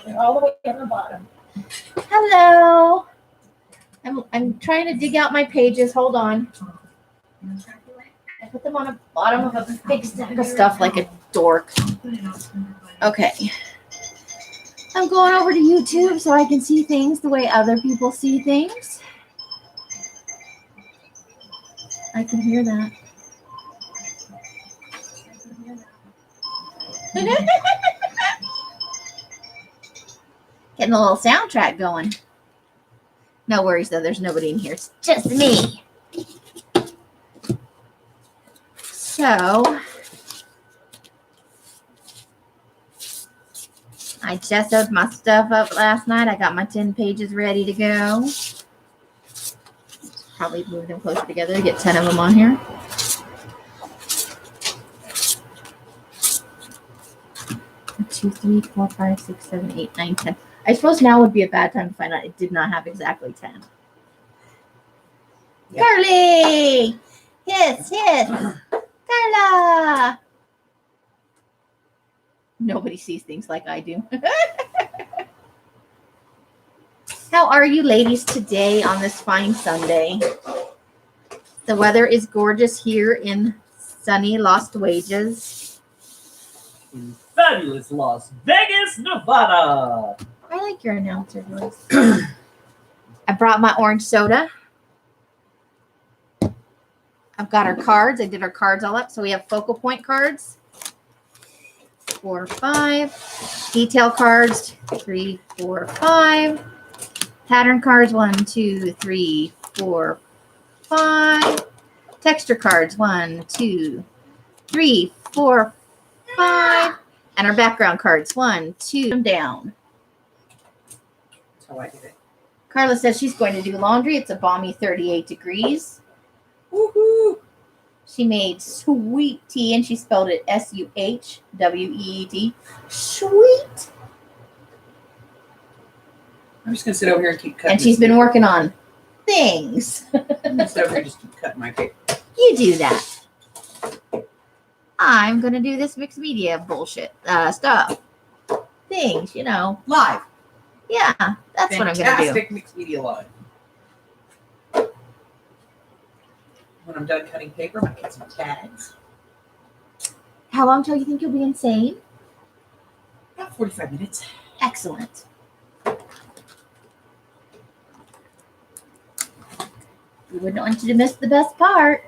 They're all the way at the bottom. Hello. I'm trying to dig out my pages. Hold on. I put them on the bottom of a big stack of stuff like a dork. Okay. I'm going over to YouTube so I can see things the way other people see things. I can hear that. Getting a little soundtrack going. No worries though, there's nobody in here. It's just me. So, I just sewed my stuff up last night. I got my 10 pages ready to go. Probably move them closer together to get 10 of them on here. Two, 3, 4, 5, 6, 7, 8, 9, 10. I suppose now would be a bad time to find out it did not have exactly 10. Yep. Carly! Yes. Carla! Nobody sees things like I do. How are you ladies today on this fine Sunday? The weather is gorgeous here in sunny Lost Wages. In fabulous Las Vegas, Nevada. I like your announcer voice. I brought my orange soda. I've got our cards. I did our cards all up. So we have focal point cards. 4, 5. Detail cards. 3, 4, 5. Pattern cards. 1, 2, 3, 4, 5. Texture cards. 1, 2, 3, 4, 5. And our background cards. 1, 2. Down. That's how I did it. Carla says she's going to do laundry. It's a balmy 38 degrees. Woohoo! She made sweet tea, and she spelled it SUHWEET. Sweet. I'm just going to sit over here and keep cutting. And she's been working on things. I'm going to sit over here and just keep cutting my paper. You do that. I'm going to do this mixed media bullshit stuff. Things, you know. Live. Yeah, that's what I'm going to do. Fantastic mixed media live. When I'm done cutting paper, I'm going to get some tags. How long till you think you'll be insane? About 45 minutes. Excellent. We wouldn't want you to miss the best part.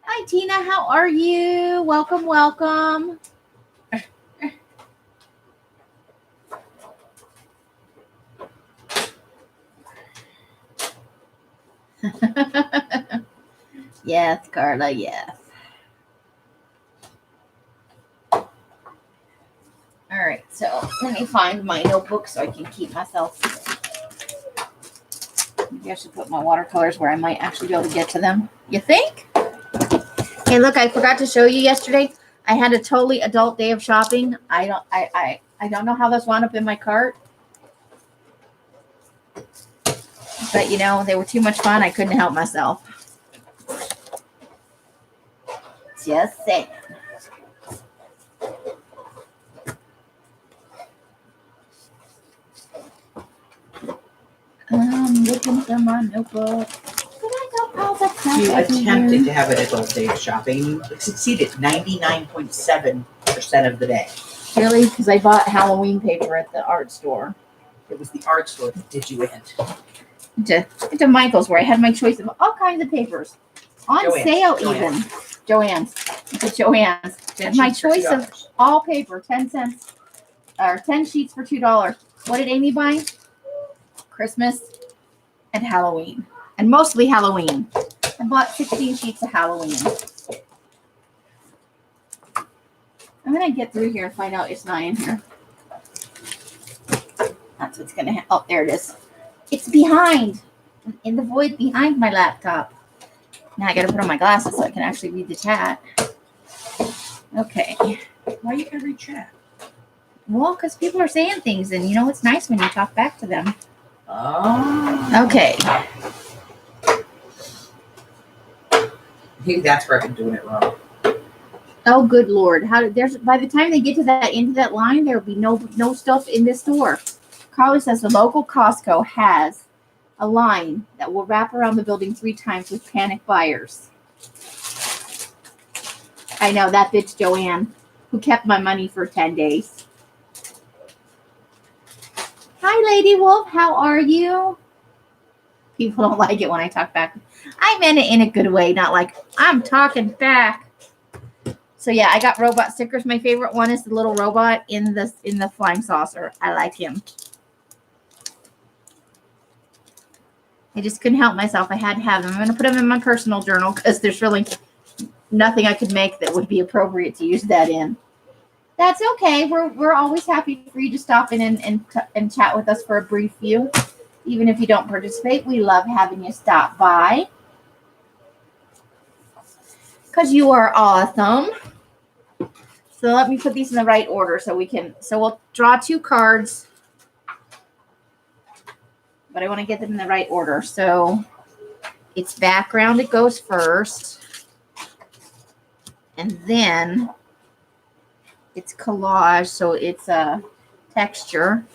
Hi, Tina. How are you? Welcome, welcome. Yes, Carla, yes. All right, so let me find my notebook so I can keep myself. Maybe I should put my watercolors where I might actually be able to get to them. You think? Hey, look, I forgot to show you yesterday. I had a totally adult day of shopping. I don't know how this wound up in my cart. But, you know, they were too much fun. I couldn't help myself. Just saying. I'm looking for my notebook. You attempted to have an adult day of shopping. You succeeded 99.7% of the day. Really? Because I bought Halloween paper at the art store. It was the art store that did you in. Into Michael's, where I had my choice of all kinds of papers. On sale even. Joann's. It's Joann's. And my choice of all paper, 10 cents. Or 10 sheets for $2. What did Amy buy? Christmas and Halloween. And mostly Halloween. I bought 16 sheets of Halloween. I'm going to get through here and find out it's not in here. That's what's going to oh, there it is. It's behind. In the void behind my laptop. Now I got to put on my glasses so I can actually read the chat. Okay. Why you gotta read chat? Well, because people are saying things, and you know it's nice when you talk back to them. Oh. Okay. Maybe that's where I've been doing it wrong. Oh, good Lord. There's by the time they get to that end of that line, there will be no stuff in this store. Carly says the local Costco has a line that will wrap around the building 3 times with panic buyers. I know that bitch Joanne, who kept my money for 10 days. Hi, Lady Wolf. How are you? People don't like it when I talk back. I meant it in a good way, not like I'm talking back. So yeah, I got robot stickers. My favorite one is the little robot in the flying saucer. I like him. I just couldn't help myself. I had to have them. I'm going to put them in my personal journal because there's really nothing I could make that would be appropriate to use that in. That's okay. We're always happy for you to stop in and chat with us for a brief view. Even if you don't participate, we love having you stop by. Because you are awesome. So let me put these in the right order so we'll draw 2 cards. But I want to get them in the right order. So it's background, it goes first. And then it's collage, so it's a texture.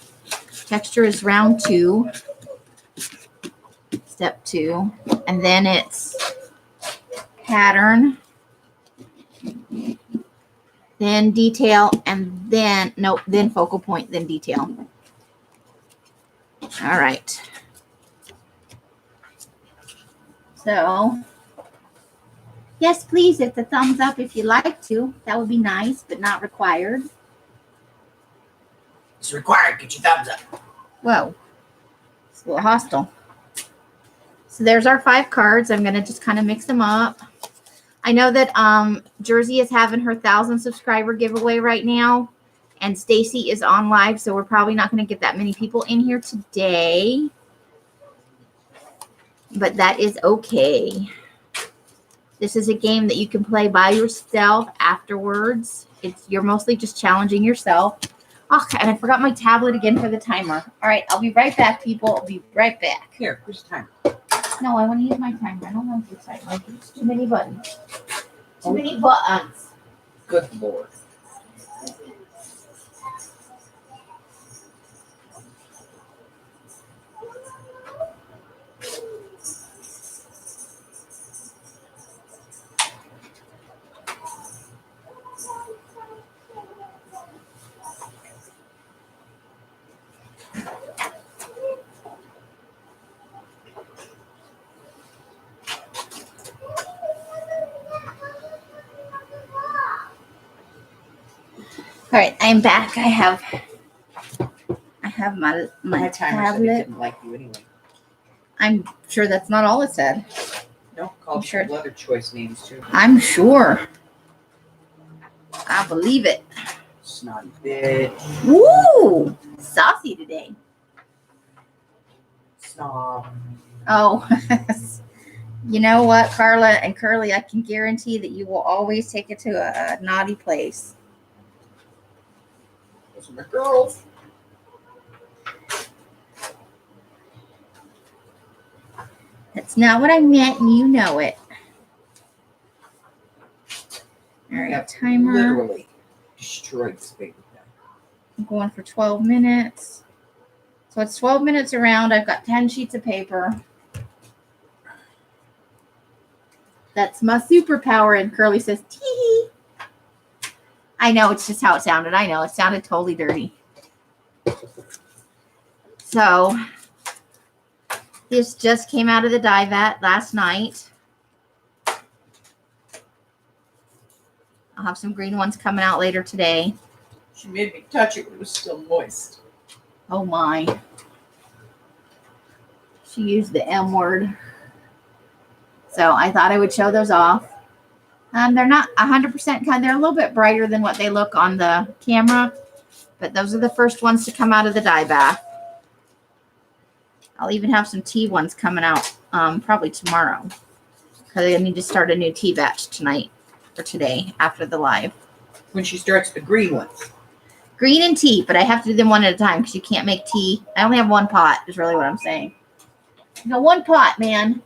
Texture is round 2. Step 2. And then it's pattern. Then detail, and then focal point, then detail. All right. So, yes, please, hit the thumbs up if you like to. That would be nice, but not required. It's required. Get your thumbs up. Whoa. It's a little hostile. So there's our 5 cards. I'm going to just kind of mix them up. I know that Jersey is having her 1,000 subscriber giveaway right now, and Stacy is on live, so we're probably not going to get that many people in here today, but that is okay. This is a game that you can play by yourself afterwards. You're mostly just challenging yourself. Oh, and I forgot my tablet again for the timer. All right, I'll be right back, people. I'll be right back. Here, where's the timer? No, I want to use my timer. I don't want your timer. It's too many buttons. Too many buttons. Good Lord. All right, I'm back. I have my My timer said it tablet. didn't like you anyway. I'm sure that's not all it said. No, called sure. you other choice names too. I'm sure. I believe it. Snotty bitch. Woo! Saucy today. Snob. Oh, you know what, Carla and Curly? I can guarantee that you will always take it to a naughty place. Those are my girls. That's not what I meant, and you know it. All right, timer. Literally destroyed this baby. I'm going for 12 minutes. So it's 12 minutes around. I've got 10 sheets of paper. That's my superpower. And Curly says, tee. I know, it's just how it sounded. I know, it sounded totally dirty. So this just came out of the dye vat last night. I'll have some green ones coming out later today. She made me touch it when it was still moist. Oh my. She used the M word. So I thought I would show those off. They're not 100% kind. They're a little bit brighter than what they look on the camera. But those are the first ones to come out of the dye bath. I'll even have some tea ones coming out probably tomorrow. Because I need to start a new tea batch tonight or today after the live. When she starts the green ones. Green and tea, but I have to do them one at a time because you can't make tea. I only have one pot is really what I'm saying. No, one pot, man.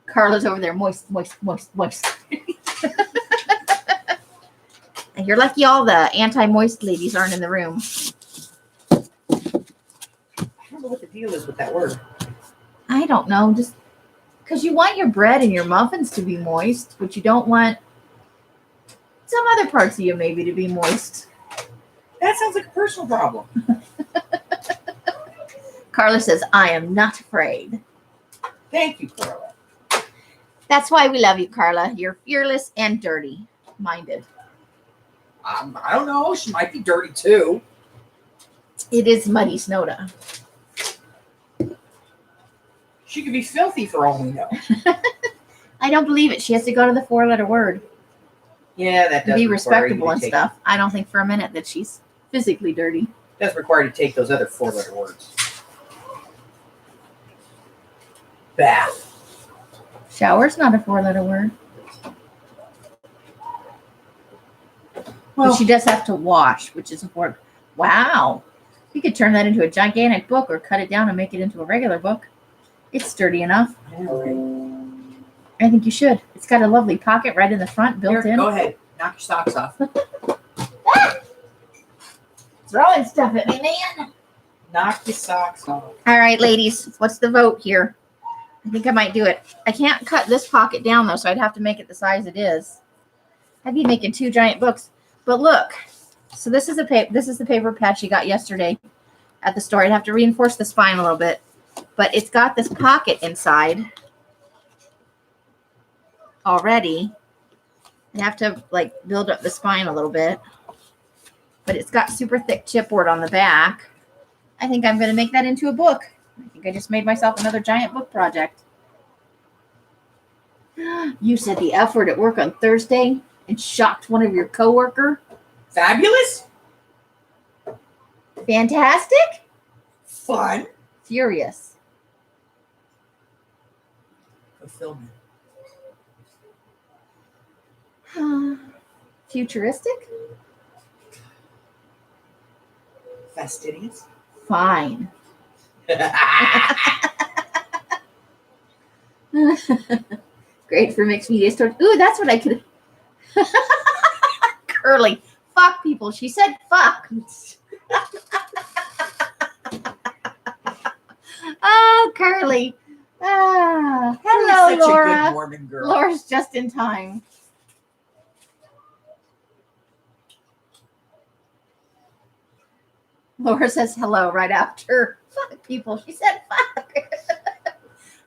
Carla's over there. Moist, moist, moist, moist. You're lucky all the anti-moist ladies aren't in the room. I don't know what the deal is with that word. I don't know, just because you want your bread and your muffins to be moist, but you don't want some other parts of you maybe to be moist. That sounds like a personal problem. Carla says, I am not afraid. Thank you, Carla. That's why we love you, Carla. You're fearless and dirty-minded. I don't know. She might be dirty too. It is muddy Snowda. She could be filthy for all we know. I don't believe it. She has to go to the 4-letter word. Yeah, that does Be require respectable you and to take, stuff. I don't think for a minute that she's physically dirty. That's required to take those other 4-letter words. Bath. Shower's not a 4-letter word. Well, But she does have to wash, which is a word. Wow. You could turn that into a gigantic book or cut it down and make it into a regular book. It's sturdy enough. I think you should. It's got a lovely pocket right in the front, built Here, in. go ahead. Knock your socks off. Throwing stuff at me, man. Knock your socks off. All right, ladies. What's the vote here? I think I might do it. I can't cut this pocket down, though, so I'd have to make it the size it is. I'd be making 2 giant books. But look. So this is the paper pad she got yesterday at the store. I'd have to reinforce the spine a little bit. But it's got this pocket inside already. I'd have to, like, build up the spine a little bit. But it's got super thick chipboard on the back. I think I'm going to make that into a book. I think I just made myself another giant book project. You said the F word at work on Thursday and shocked one of your coworker. Fabulous? Fantastic? Fun? Furious. Fulfillment. Futuristic? Fastidious? Fine. Great for mixed media stores. Ooh, that's what I could. Curly. Fuck people. She said fuck. Oh, Curly. Hello, You're such Laura. a good Mormon girl. Laura's just in time. Laura says hello right after. Fuck people. She said fuck.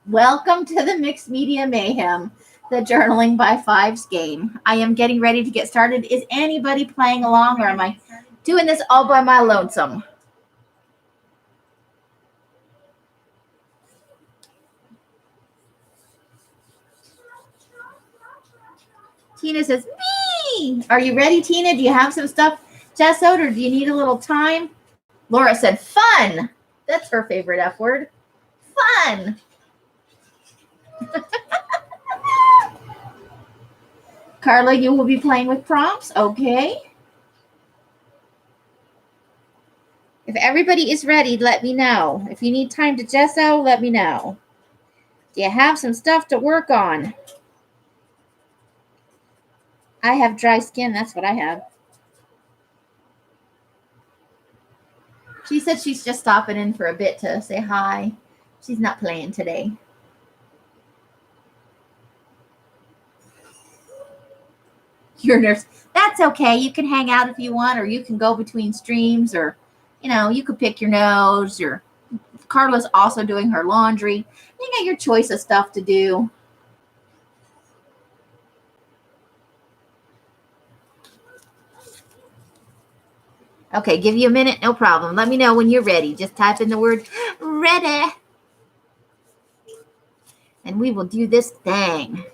Welcome to the Mixed Media Mayhem, the Journaling by 5's game. I am getting ready to get started. Is anybody playing along, or am I doing this all by my lonesome? Tina says, me! Are you ready, Tina? Do you have some stuff gessoed, or do you need a little time? Laura said, fun. That's her favorite F word. Fun. Carla, you will be playing with prompts. Okay. If everybody is ready, let me know. If you need time to gesso, let me know. Do you have some stuff to work on? I have dry skin. That's what I have. She said she's just stopping in for a bit to say hi. She's not playing today. Your nurse. That's okay. You can hang out if you want, or you can go between streams, or, you know, you could pick your nose, or Carla's also doing her laundry. You got your choice of stuff to do. Okay, give you a minute, no problem. Let me know when you're ready. Just type in the word ready. And we will do this thing.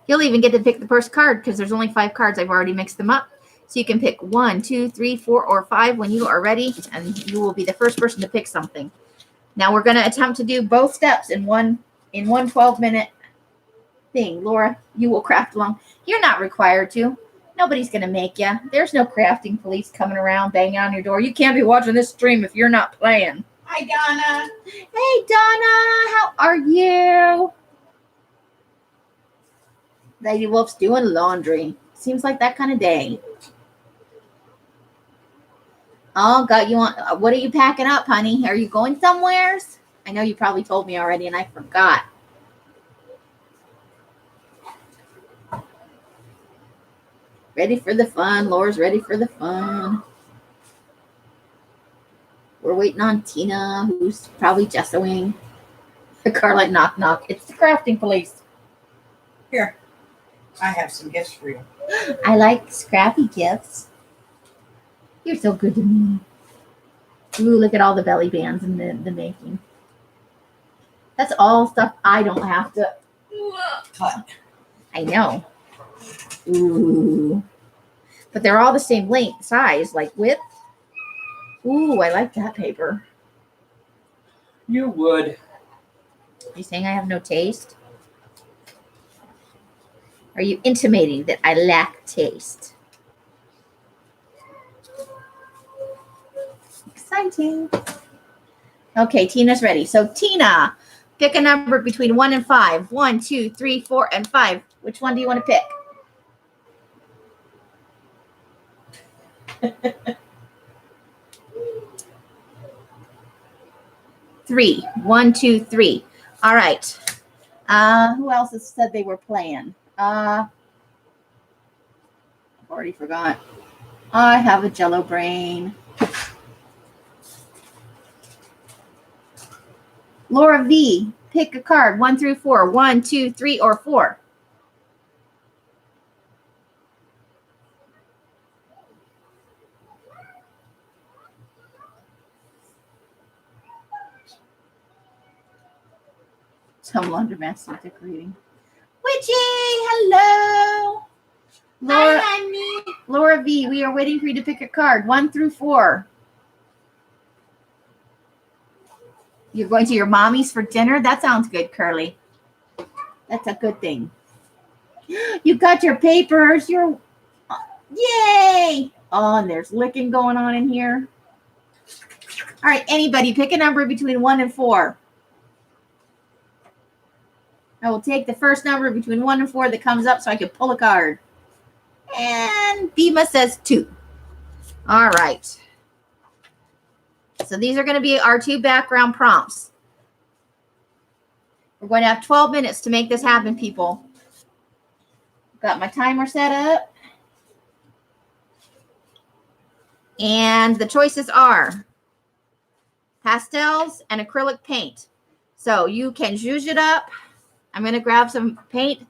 You'll even get to pick the first card because there's only 5 cards. I've already mixed them up. So you can pick 1, 2, 3, 4, or 5 when you are ready, and you will be the first person to pick something. Now we're going to attempt to do both steps in one 12-minute thing. Laura, you will craft along. You're not required to. Nobody's going to make you. There's no crafting police coming around banging on your door. You can't be watching this stream if you're not playing. Hi, Donna. Hey, Donna. How are you? Lady Wolf's doing laundry. Seems like that kind of day. Oh, God, you want, what are you packing up, honey? Are you going somewheres? I know you probably told me already and I forgot. Ready for the fun. Laura's ready for the fun. We're waiting on Tina, who's probably jessoing. The car like knock, knock. It's the crafting police. Here, I have some gifts for you. I like scrappy gifts. You're so good to me. Ooh, look at all the belly bands in the making. That's all stuff I don't have to cut. I know. Ooh. But they're all the same length, size, like width. Ooh, I like that paper. You would. You saying I have no taste? Are you intimating that I lack taste? Exciting. Okay, Tina's ready. So Tina, pick a number between 1 and 5. 1, 2, 3, 4, and 5. Which one do you want to pick? Three. 1, 2, 3. All right. Who else has said they were playing? I've already forgot. I have a Jello brain. Laura V, pick a card. 1 through 4. 1, 2, 3, or 4. Some laundromats are decorating. Witchy, hello. Laura, hi, honey. Laura V, we are waiting for you to pick a card. 1 through 4. You're going to your mommy's for dinner? That sounds good, Curly. That's a good thing. You got your papers. You're, yay. Oh, and there's licking going on in here. All right, anybody, pick a number between 1 and 4. I will take the first number between 1 and 4 that comes up so I can pull a card. And Bima says 2. All right. So these are going to be our 2 background prompts. We're going to have 12 minutes to make this happen, people. Got my timer set up. And the choices are pastels and acrylic paint. So you can zhuzh it up. I'm going to grab some paint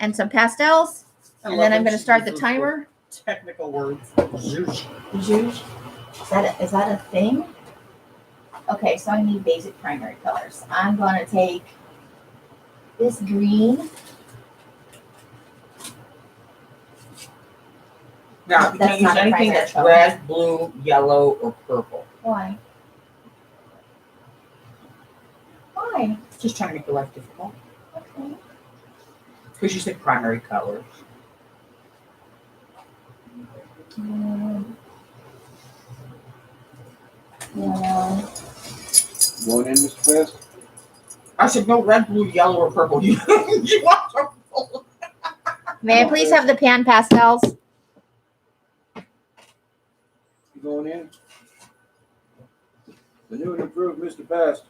and some pastels. And then I'm going to start the timer. Technical words. Zhuzh. Zhuzh? Is that a thing? Okay, so I need basic primary colors. I'm going to take this green. Now, you can't use anything that's red, blue, yellow, or purple. Why? Why? Just trying to make your life difficult. Okay. Because you said primary colors. Yeah. Going in, Mr. Fast? I said no red, blue, yellow, or purple. You want purple. May I please have the pan pastels? You going in? The new and improved Mr. Fast.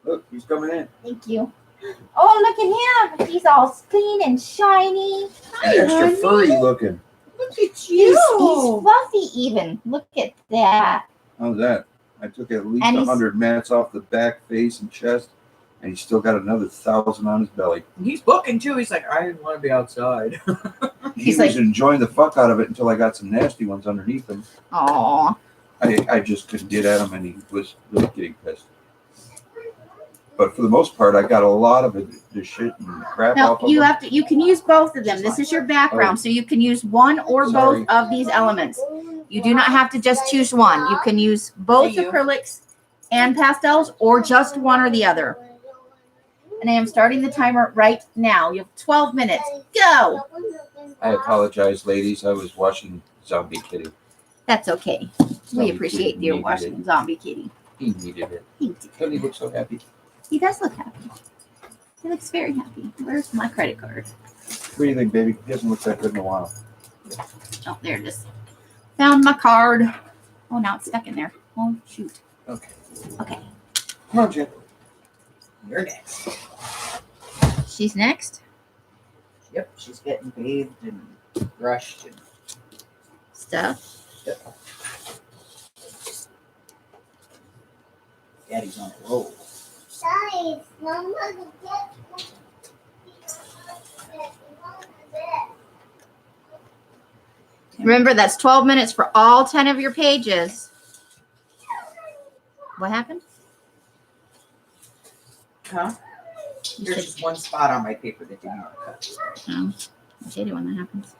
Look, he's coming in. Thank you. Oh, look at him. He's all clean and shiny. Hi, Extra honey. furry looking. Look at you. He's fluffy even. Look at that. How's that? I took at least And he's- 100 mats off the back, face, and chest, and he's still got another 1,000 on his belly. He's booking too. He's like, I didn't want to be outside. He He's was like- enjoying the fuck out of it until I got some nasty ones underneath him. Aw. I just couldn't get at him, and he was really getting pissed. But for the most part, I got a lot of it, the shit and crap No, off of you him. have to. You can use both of them. This is your background, so you can use one or Sorry. both of these elements. You do not have to just choose one. You can use both Hey, you. acrylics and pastels, or just one or the other. And I am starting the timer right now. You have 12 minutes. Go. I apologize, ladies. I was watching Zombie Kitty. That's okay. We Zombie appreciate Kitty your needed watching it. Zombie Kitty. He needed it. He Don't he look so happy? does look happy. He looks very happy. Where's my credit card? What do you think, baby? It hasn't looked that good in a while. Oh, there it is. Found my card. Oh, now it's stuck in there. Oh, shoot. Okay. Okay. Come on, Jen. You're next. She's next. Yep, she's getting bathed and brushed and Stuff. Daddy's on a roll. Guys, Mama, get Remember, that's 12 minutes for all 10 of your pages. What happened? Huh? You There's said, just one spot on my paper that didn't want to cut. oh, I hate it when that happens.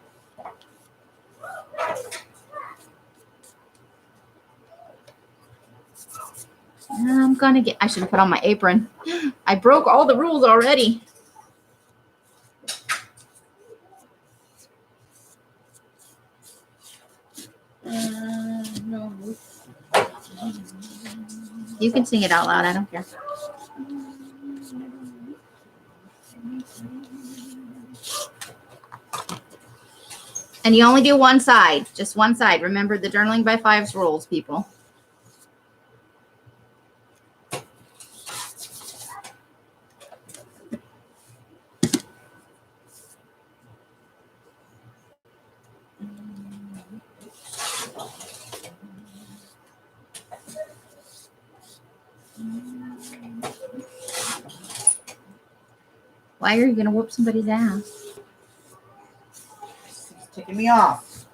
I'm gonna get, I should have put on my apron. I broke all the rules already. No. You can sing it out loud, I don't care. And you only do one side, just one side. Remember the journaling by 5's rules, people. Why are you going to whoop somebody's ass? It's ticking me off.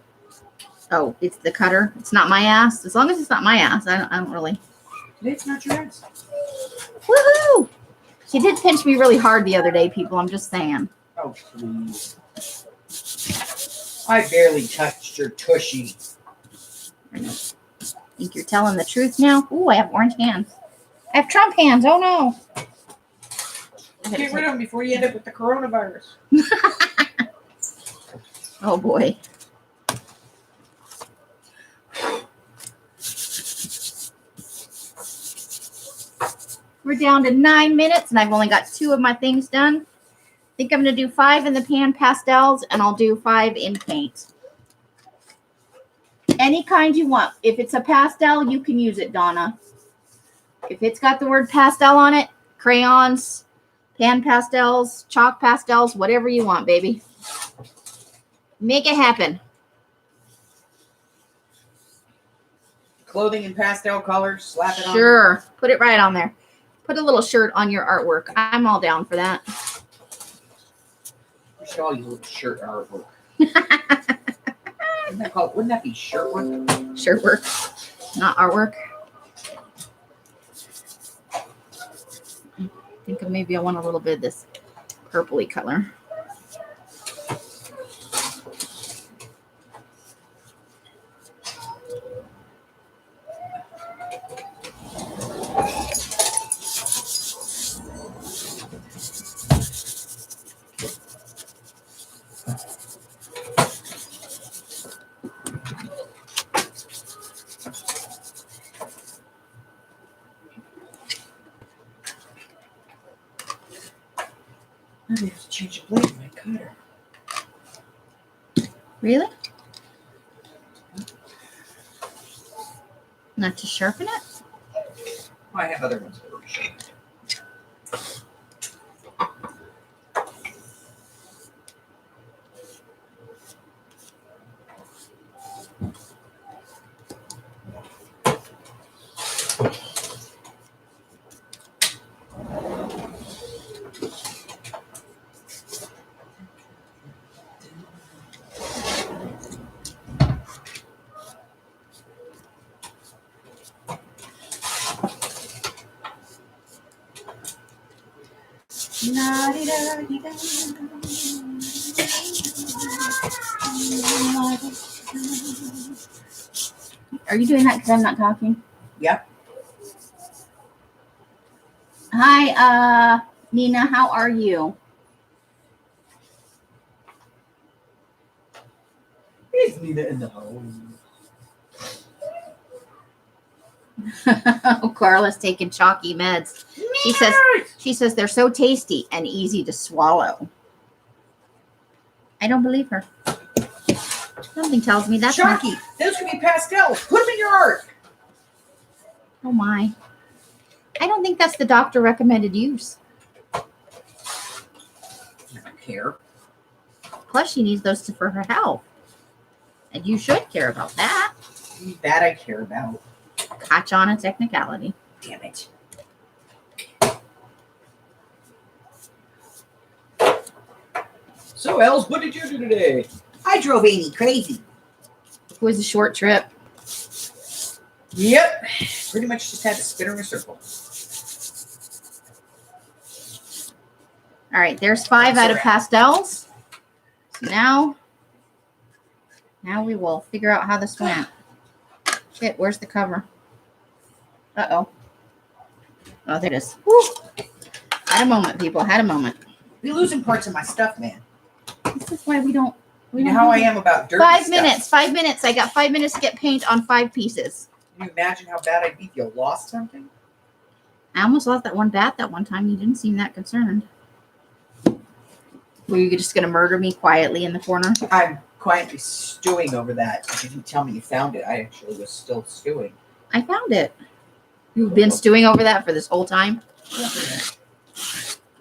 Oh, it's the cutter. It's not my ass. As long as it's not my ass, I don't really. It's not your ass. Woohoo! She did pinch me really hard the other day, people. I'm just saying. Oh, please. I barely touched your tushy. Think you're telling the truth now? Ooh, I have orange hands. I have Trump hands. Oh, no. Get rid of them before you end up with the coronavirus. Oh, boy. We're down to 9 minutes, and I've only got 2 of my things done. I think I'm going to do 5 in the pan pastels, and I'll do 5 in paint. Any kind you want. If it's a pastel, you can use it, Donna. If it's got the word pastel on it, crayons, pan pastels, chalk pastels, whatever you want, baby. Make it happen. Clothing in pastel colors, slap it on. Sure. Put it right on there. Put a little shirt on your artwork. I'm all down for that. We should all use a little shirt artwork. Wouldn't that be shirt work? Shirt work, not artwork. I think maybe I want a little bit of this purpley color. I have to change the blade of my cutter. Really? Not to sharpen it? I have other ones that are sharp. Are you doing that because I'm not talking? Yep. Hi, Nina. How are you? Is Nina in the home? Oh, Carla's taking chalky meds. She says they're so tasty and easy to swallow. I don't believe her. Something tells me that's not. Chalky. Those could be pastels. Put them in your art. Oh my. I don't think that's the doctor recommended use. I don't care. Plus, she needs those for her health. And you should care about that. That I care about. Catch on a technicality. Damn it. So, Els, what did you do today? I drove Amy crazy. It was a short trip. Yep. Pretty much just had to spin her in a circle. All right, there's 5 out of pastels. So now we will figure out how this went. Shit, where's the cover? Uh-oh. Oh, there it is. Woo. Had a moment, people. Had a moment. You're losing parts of my stuff, man. This is why we don't. You know how I am about dirty 5 stuff. minutes. 5 minutes. I got 5 minutes to get paint on 5 pieces. Can you imagine how bad I'd be if you lost something? I almost lost that one bat that one time. You didn't seem that concerned. Were you just going to murder me quietly in the corner? I'm quietly stewing over that. You didn't tell me you found it. I actually was still stewing. I found it. You've been stewing over that for this whole time?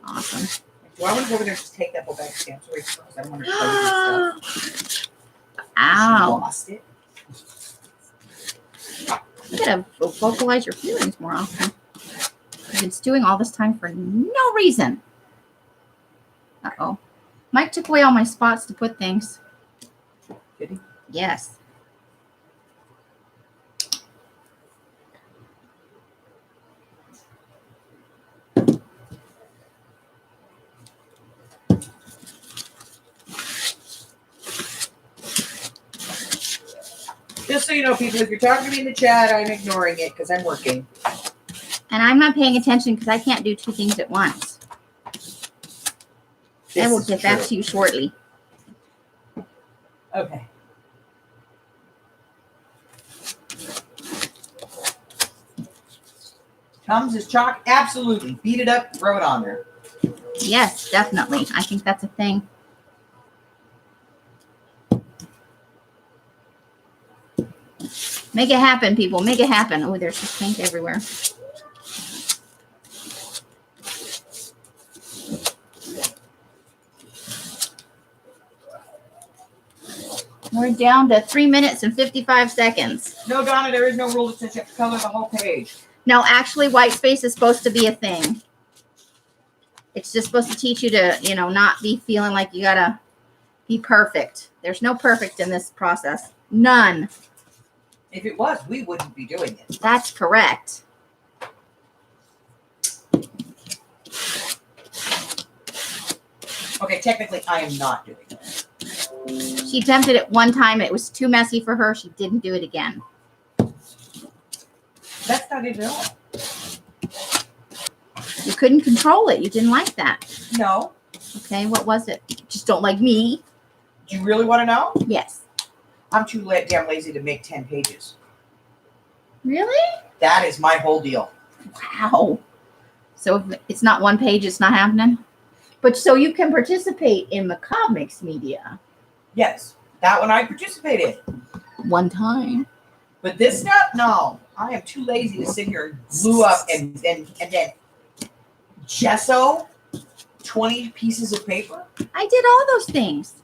Awesome. Do I want to go over there and just take that whole bag of stamps away because I don't want to tell you stuff? Ow. Lost it. You gotta vocalize your feelings more often. You've been stewing all this time for no reason. Uh-oh. Mike took away all my spots to put things. Did he? Yes. Just so you know, people, if you're talking to me in the chat, I'm ignoring it because I'm working. And I'm not paying attention because I can't do 2 things at once. I will get back to you shortly. Okay. Tums is chalk? Absolutely. Beat it up, throw it on there. Yes, definitely. I think that's a thing. Make it happen, people. Make it happen. Oh, there's just paint everywhere. We're down to 3 minutes and 55 seconds. No, Donna, there is no rule that says you have to color the whole page. No, actually, white space is supposed to be a thing. It's just supposed to teach you to, not be feeling like you gotta be perfect. There's no perfect in this process. None. If it was, we wouldn't be doing it. That's correct. Okay, technically, I am not doing it. She attempted it one time. It was too messy for her. She didn't do it again. That's not it at all. You couldn't control it. You didn't like that. No. Okay, what was it? Just don't like me. Do you really want to know? Yes. I'm too damn lazy to make 10 pages. Really? That is my whole deal. Wow. So if it's not 1 page, it's not happening? But so you can participate in Macabre Mixd Media. Yes, that one I participated. 1 time. But this stuff, no. I am too lazy to sit here and glue up and then gesso 20 pieces of paper. I did all those things.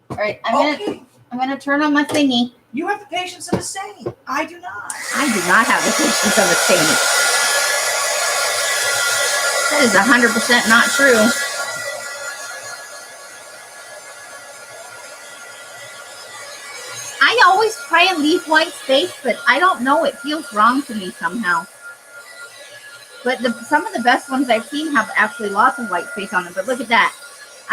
All right, Okay. I'm gonna turn on my thingy. You have the patience of a saint. I do not. I do not have the patience of a saint. That is 100% not true. I always try and leave white space, but I don't know. It feels wrong to me somehow. But some of the best ones I've seen have actually lots of white space on them. But look at that.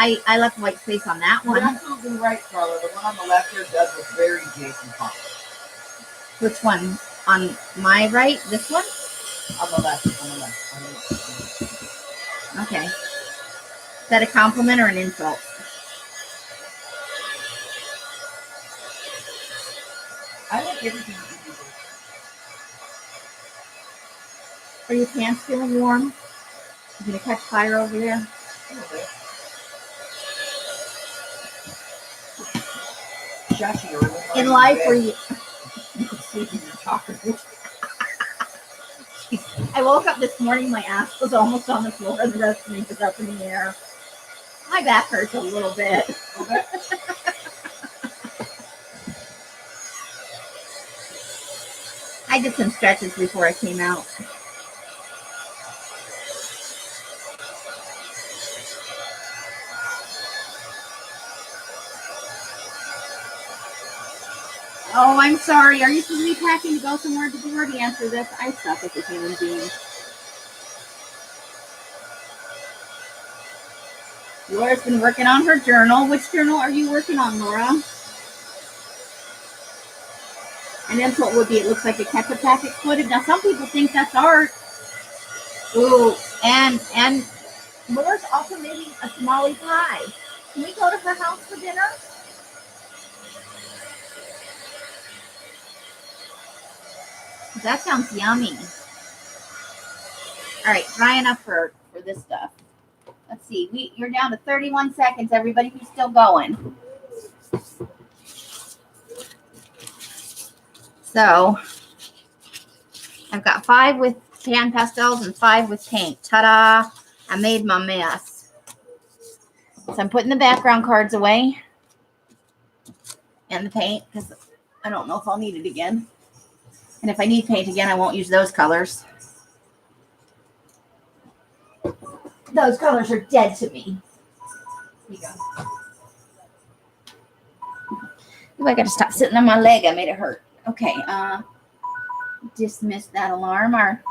I left white space on that You're one. absolutely right, Carla. The one on the left here does look very Jason Pop. Which one? On my right? This one? On the left, on the left, on the left. Okay. Is that a compliment or an insult? I like everything that you do. Are your pants feeling warm? You gonna catch fire over there? A little bit. shushing her. in life where you Sleeping and talking. I woke up this morning, my ass was almost on the floor, and the rest of me was up in the air. My back hurts a little bit. Okay. I did some stretches before I came out. Oh, I'm sorry. Are you supposed to be packing to go somewhere? Did you already answer this? I suck as a human being. Laura's been working on her journal. Which journal are you working on, Laura? And then what would be, it looks like a ketchup pack exploded. Now, some people think that's art. Ooh, and Laura's also making a tamale pie. Can we go to her house for dinner? That sounds yummy. All right, dry enough for this stuff. Let's see. You're down to 31 seconds, everybody. Who's still going? So I've got 5 with pan pastels and 5 with paint. Ta-da! I made my mess. So I'm putting the background cards away and the paint because I don't know if I'll need it again. And if I need paint again, I won't use those colors. Those colors are dead to me. Here you go. Ooh, I got to stop sitting on my leg. I made it hurt. Okay. Dismiss that alarm. Our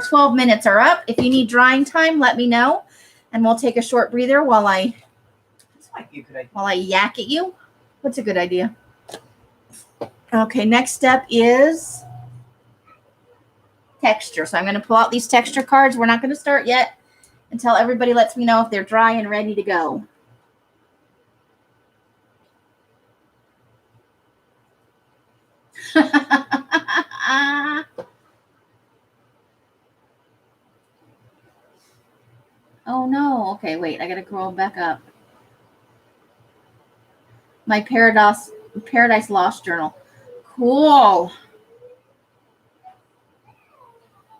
12 minutes are up. If you need drying time, let me know, and we'll take a short breather while I yak at you. What's a good idea? Okay. Next step is texture. So I'm going to pull out these texture cards. We're not going to start yet until everybody lets me know if they're dry and ready to go. Oh no. Okay, wait. I got to scroll back up. My Paradise Lost journal. Cool.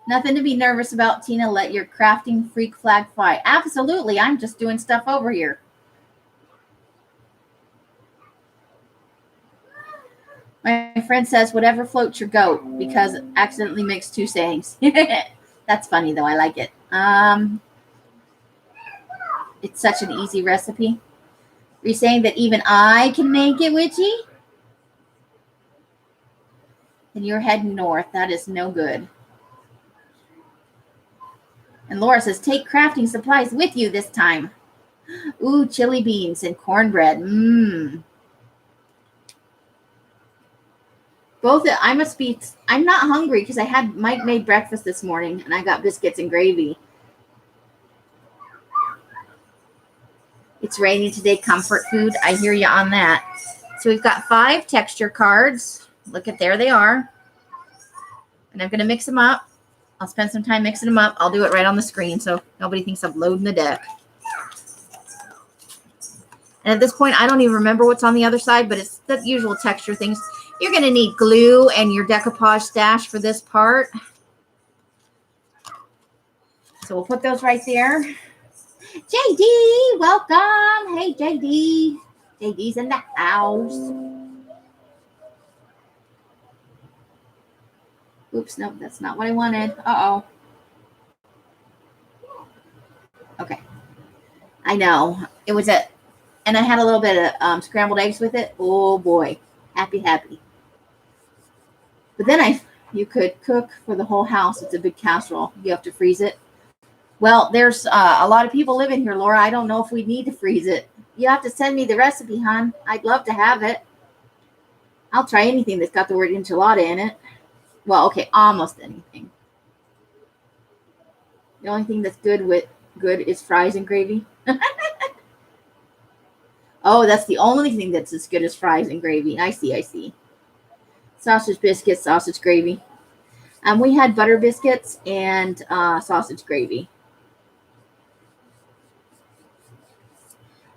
Nothing to be nervous about, Tina. Let your crafting freak flag fly. Absolutely. I'm just doing stuff over here. My friend says, whatever floats your goat, because accidentally mixed 2 sayings. That's funny, though. I like it. It's such an easy recipe. Are you saying that even I can make it, Witchy? And you're heading north. That is no good. And Laura says, take crafting supplies with you this time. Ooh, chili beans and cornbread. Mmm. I'm not hungry because I had Mike made breakfast this morning and I got biscuits and gravy. It's raining today, comfort food. I hear you on that. So we've got 5 texture cards. Look at, there they are. And I'm going to mix them up. I'll spend some time mixing them up. I'll do it right on the screen so nobody thinks I'm loading the deck. And at this point, I don't even remember what's on the other side, but it's the usual texture things. You're going to need glue and your decoupage stash for this part. So we'll put those right there. JD, welcome. Hey, JD. JD's in the house. Oops, nope, that's not what I wanted. Uh-oh. Okay. I know. It was and I had a little bit of scrambled eggs with it. Oh, boy. Happy. But then you could cook for the whole house. It's a big casserole. You have to freeze it. Well, there's a lot of people living here, Laura. I don't know if we need to freeze it. You have to send me the recipe, hon. I'd love to have it. I'll try anything that's got the word enchilada in it. Well, okay, almost anything. The only thing that's good is fries and gravy. Oh, that's the only thing that's as good as fries and gravy. I see. Sausage biscuits, sausage gravy. We had butter biscuits and sausage gravy.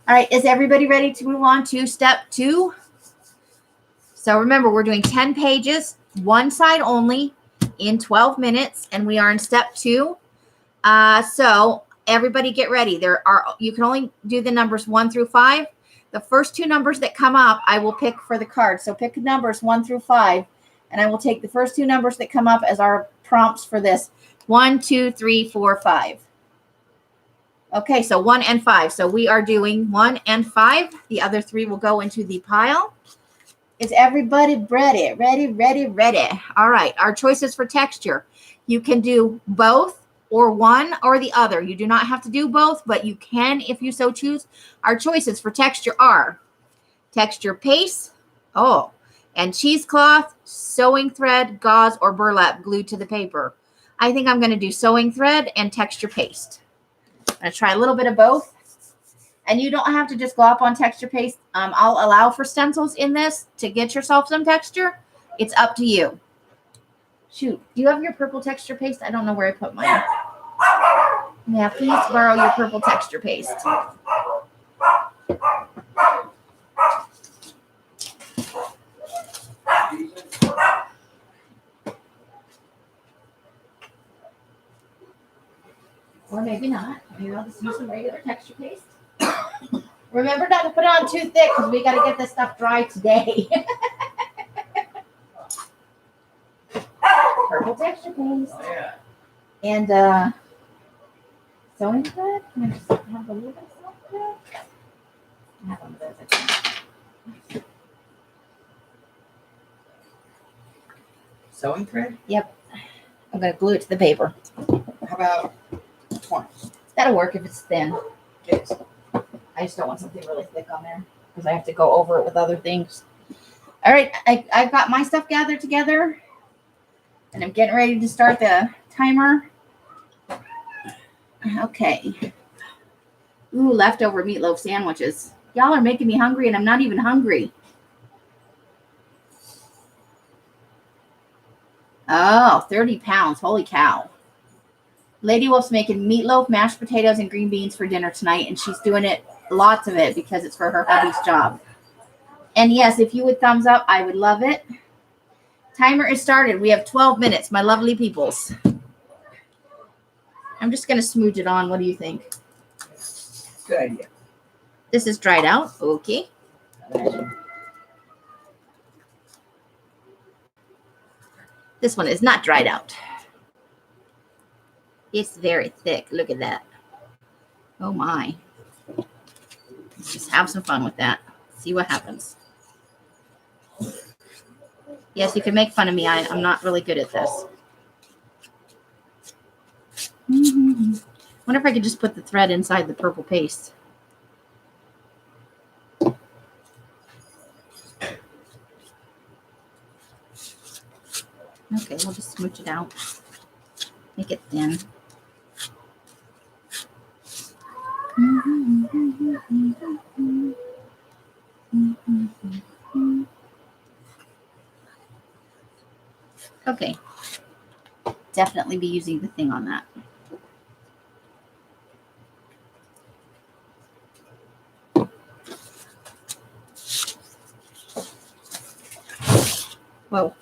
All right, is everybody ready to move on to step 2? So remember, we're doing 10 pages, one side only in 12 minutes, and we are in step 2. So everybody get ready. You can only do the numbers 1 through 5. The first 2 numbers that come up, I will pick for the card. So pick numbers 1 through 5, and I will take the first 2 numbers that come up as our prompts for this. 1, 2, 3, 4, 5. Okay, so 1 and 5. So we are doing 1 and 5. The other 3 will go into the pile. Is everybody ready? Ready. All right, our choices for texture. You can do both or one or the other. You do not have to do both, but you can if you so choose. Our choices for texture are texture paste, and cheesecloth, sewing thread, gauze, or burlap glued to the paper. I think I'm going to do sewing thread and texture paste. I'm going to try a little bit of both. And you don't have to just go up on texture paste. I'll allow for stencils in this to get yourself some texture. It's up to you. Shoot, do you have your purple texture paste? I don't know where I put mine. Yeah, please borrow your purple texture paste. Or maybe not. Maybe I'll just use some regular texture paste. Remember not to put it on too thick because we got to get this stuff dry today. Purple texture paste. And sewing thread. Can I just have a little bit of sewing thread? I have one of those, I think. Sewing thread? Yep. I'm going to glue it to the paper. How about 20? That'll work if it's thin. Okay. I just don't want something really thick on there because I have to go over it with other things. All right, I've got my stuff gathered together, and I'm getting ready to start the timer. Okay. Ooh, leftover meatloaf sandwiches. Y'all are making me hungry, and I'm not even hungry. Oh, 30 pounds. Holy cow. Lady Wolf's making meatloaf, mashed potatoes, and green beans for dinner tonight, and she's doing it, lots of it, because it's for her hubby's job. And yes, if you would thumbs up, I would love it. Timer is started. We have 12 minutes, my lovely peoples. I'm just going to smooch it on. What do you think? Good idea. This is dried out. Okay. This one is not dried out. It's very thick. Look at that. Oh my. Let's just have some fun with that. See what happens. Yes, you can make fun of me. I'm not really good at this. Wonder if I could just put the thread inside the purple paste. Okay, we'll just smooch it out. Make it thin. Okay. Definitely be using the thing on that. Whoa.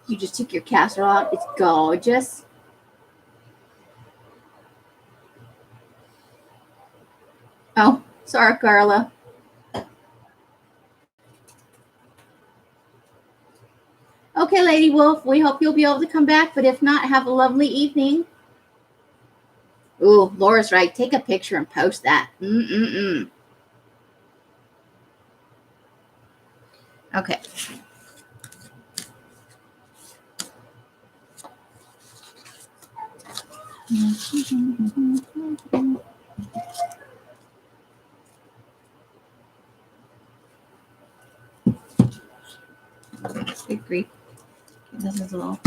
You just took your casserole out. It's gorgeous. Oh, sorry, Carla. Okay, Lady Wolf, we hope you'll be able to come back, but if not, have a lovely evening. Ooh, Laura's right. Take a picture and post that. Okay. Good grief. This is a little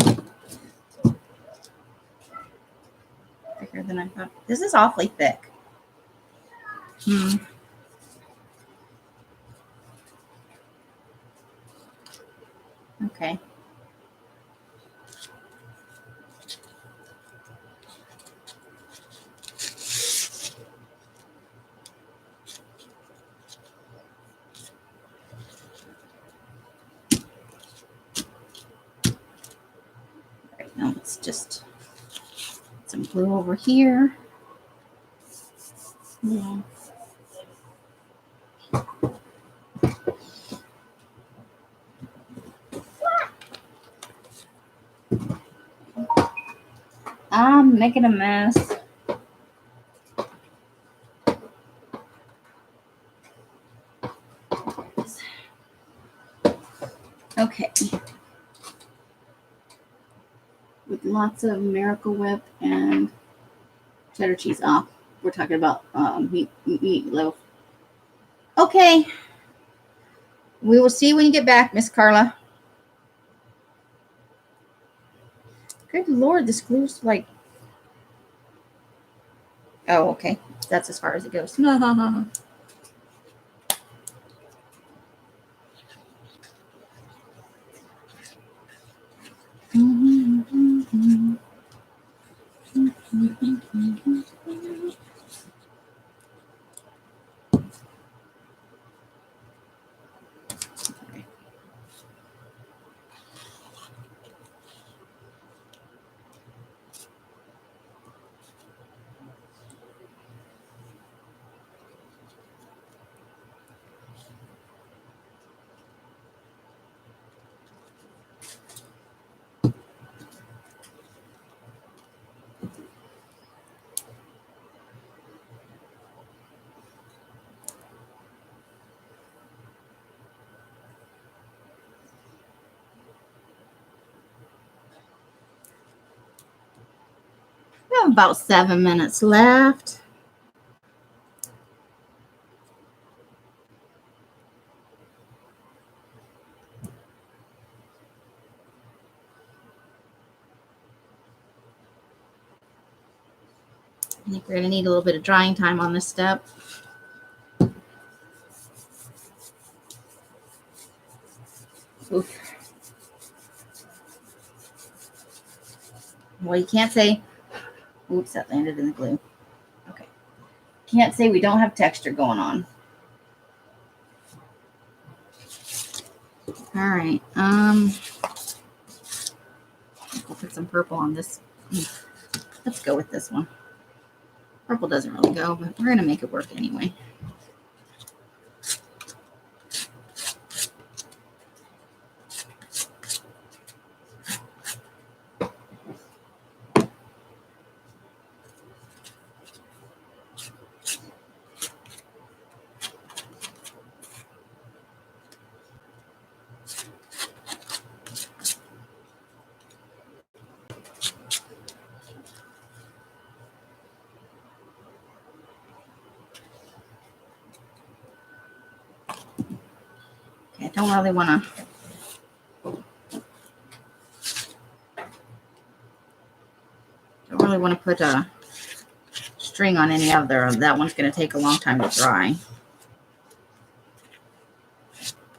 thicker than I thought. This is awfully thick. Okay. Right now, let's just put some glue over here. Yeah. I'm making a mess. Okay. With lots of Miracle Whip and cheddar cheese. Oh, we're talking about meatloaf. Okay. We will see you when you get back, Miss Carla. Good Lord, this glue's like... Oh, okay. That's as far as it goes. We have about 7 minutes left. I think we're going to need a little bit of drying time on this step. Oof. Well, you can't say... Oops, that landed in the glue. Okay. Can't say we don't have texture going on. All right. We'll put some purple on this. Let's go with this one. Purple doesn't really go, but we're going to make it work anyway. I don't really want to put a string on any other. That one's going to take a long time to dry.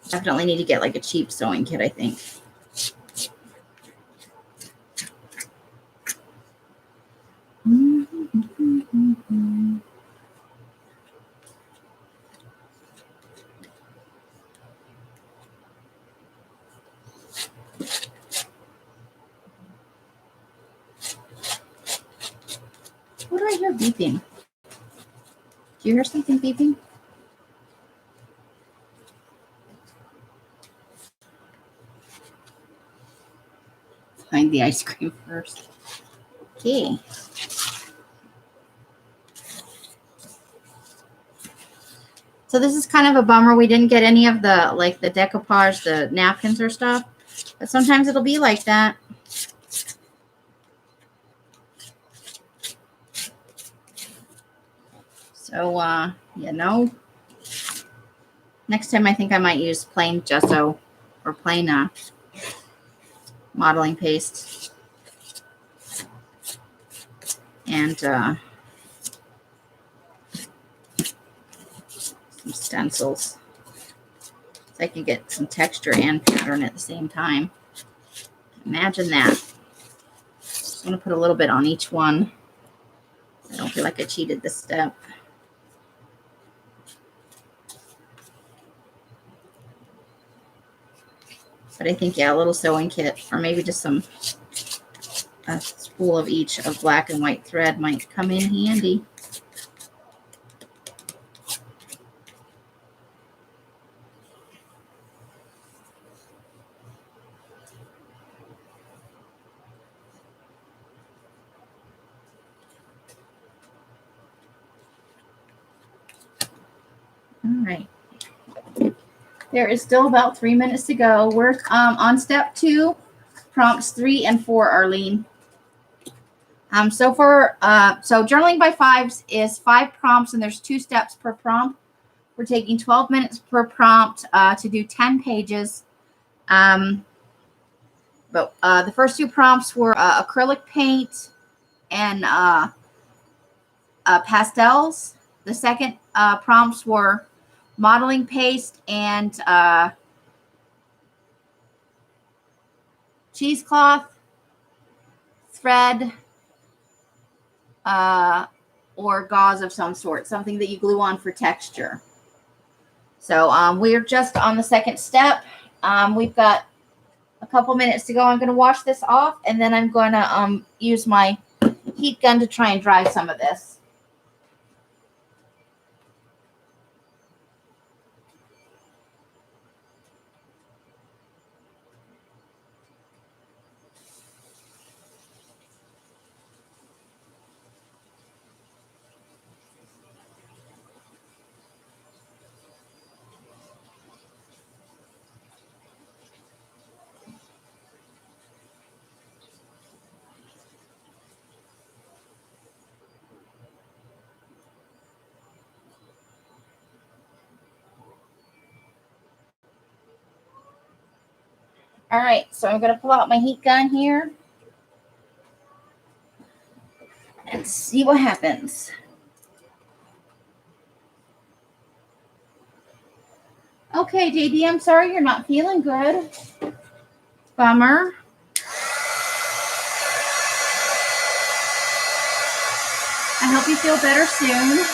Definitely need to get like a cheap sewing kit, I think. What do I hear beeping? Do you hear something beeping? Find the ice cream first. Okay. So this is kind of a bummer. We didn't get any of the, like the decoupage, the napkins or stuff. But sometimes it'll be like that. So, you know, next time I think I might use plain gesso or plain modeling paste. And some stencils. So I can get some texture and pattern at the same time. Imagine that. I'm going to put a little bit on each one. I don't feel like I cheated this step. But I think, yeah, a little sewing kit or maybe just a spool of each of black and white thread might come in handy. All right. There is still about 3 minutes to go. We're on step 2, prompts 3 and 4, Arlene. So journaling by 5's is 5 prompts, and there's 2 steps per prompt. We're taking 12 minutes per prompt to do 10 pages. But the first 2 prompts were acrylic paint and pastels. The second prompts were modeling paste and cheesecloth, thread, or gauze of some sort, something that you glue on for texture. So we're just on the second step. We've got a couple minutes to go. I'm going to wash this off, and then I'm going to use my heat gun to try and dry some of this. All right, so I'm going to pull out my heat gun here and see what happens. Okay, JD, I'm sorry you're not feeling good. Bummer. I hope you feel better soon.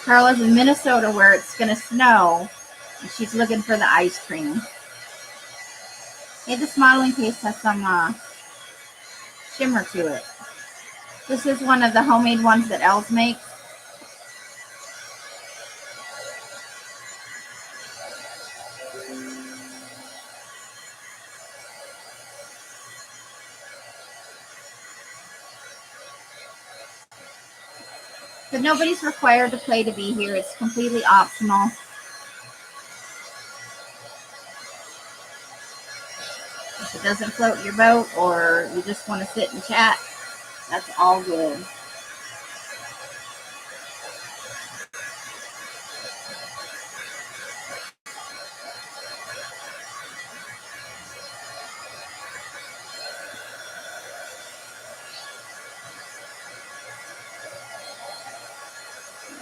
Carla's in Minnesota where it's going to snow, and she's looking for the ice cream. Hey, this modeling paste has some shimmer to it. This is one of the homemade ones that Els makes. But nobody's required to play to be here. It's completely optional. If it doesn't float your boat or you just want to sit and chat, that's all good.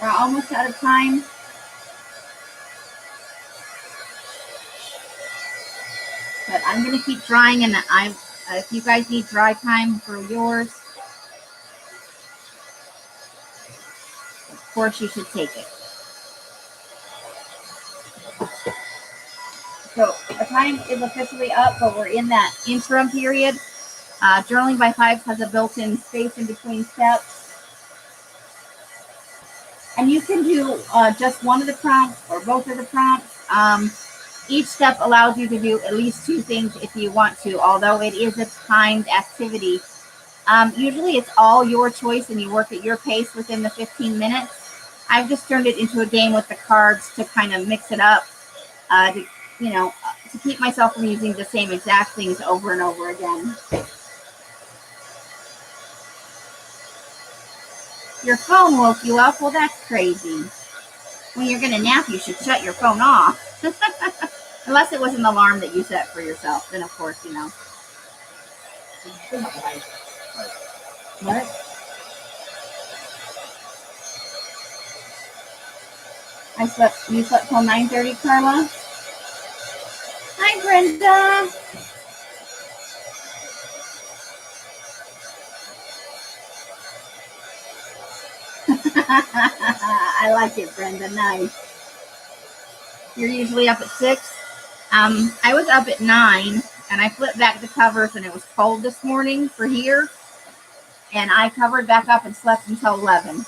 We're almost out of time. But I'm going to keep drying, and if you guys need dry time for yours, of course you should take it. So the time is officially up, but we're in that interim period. Journaling by 5's has a built-in space in between steps. And you can do just one of the prompts or both of the prompts. Each step allows you to do at least 2 things if you want to, although it is a timed activity. Usually it's all your choice and you work at your pace within the 15 minutes. I've just turned it into a game with the cards to kind of mix it up, to you know, to keep myself from using the same exact things over and over again. Your phone woke you up? Well, that's crazy. When you're going to nap, you should shut your phone off. Unless it was an alarm that you set for yourself. Then, of course, you know. What? You slept till 9:30, Carla? Hi, Brenda. I like it, Brenda. Nice. You're usually up at 6. I was up at 9, and I flipped back the covers, and it was cold this morning for here. And I covered back up and slept until 11.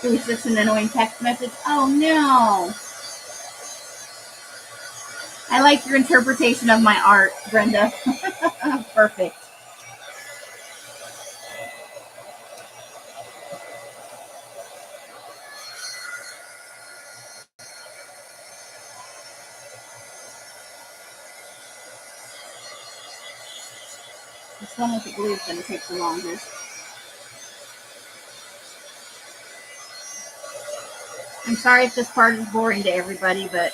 It was just an annoying text message. Oh, no. I like your interpretation of my art, Brenda. Perfect. This one with the glue is going to take the longest. I'm sorry if this part is boring to everybody, but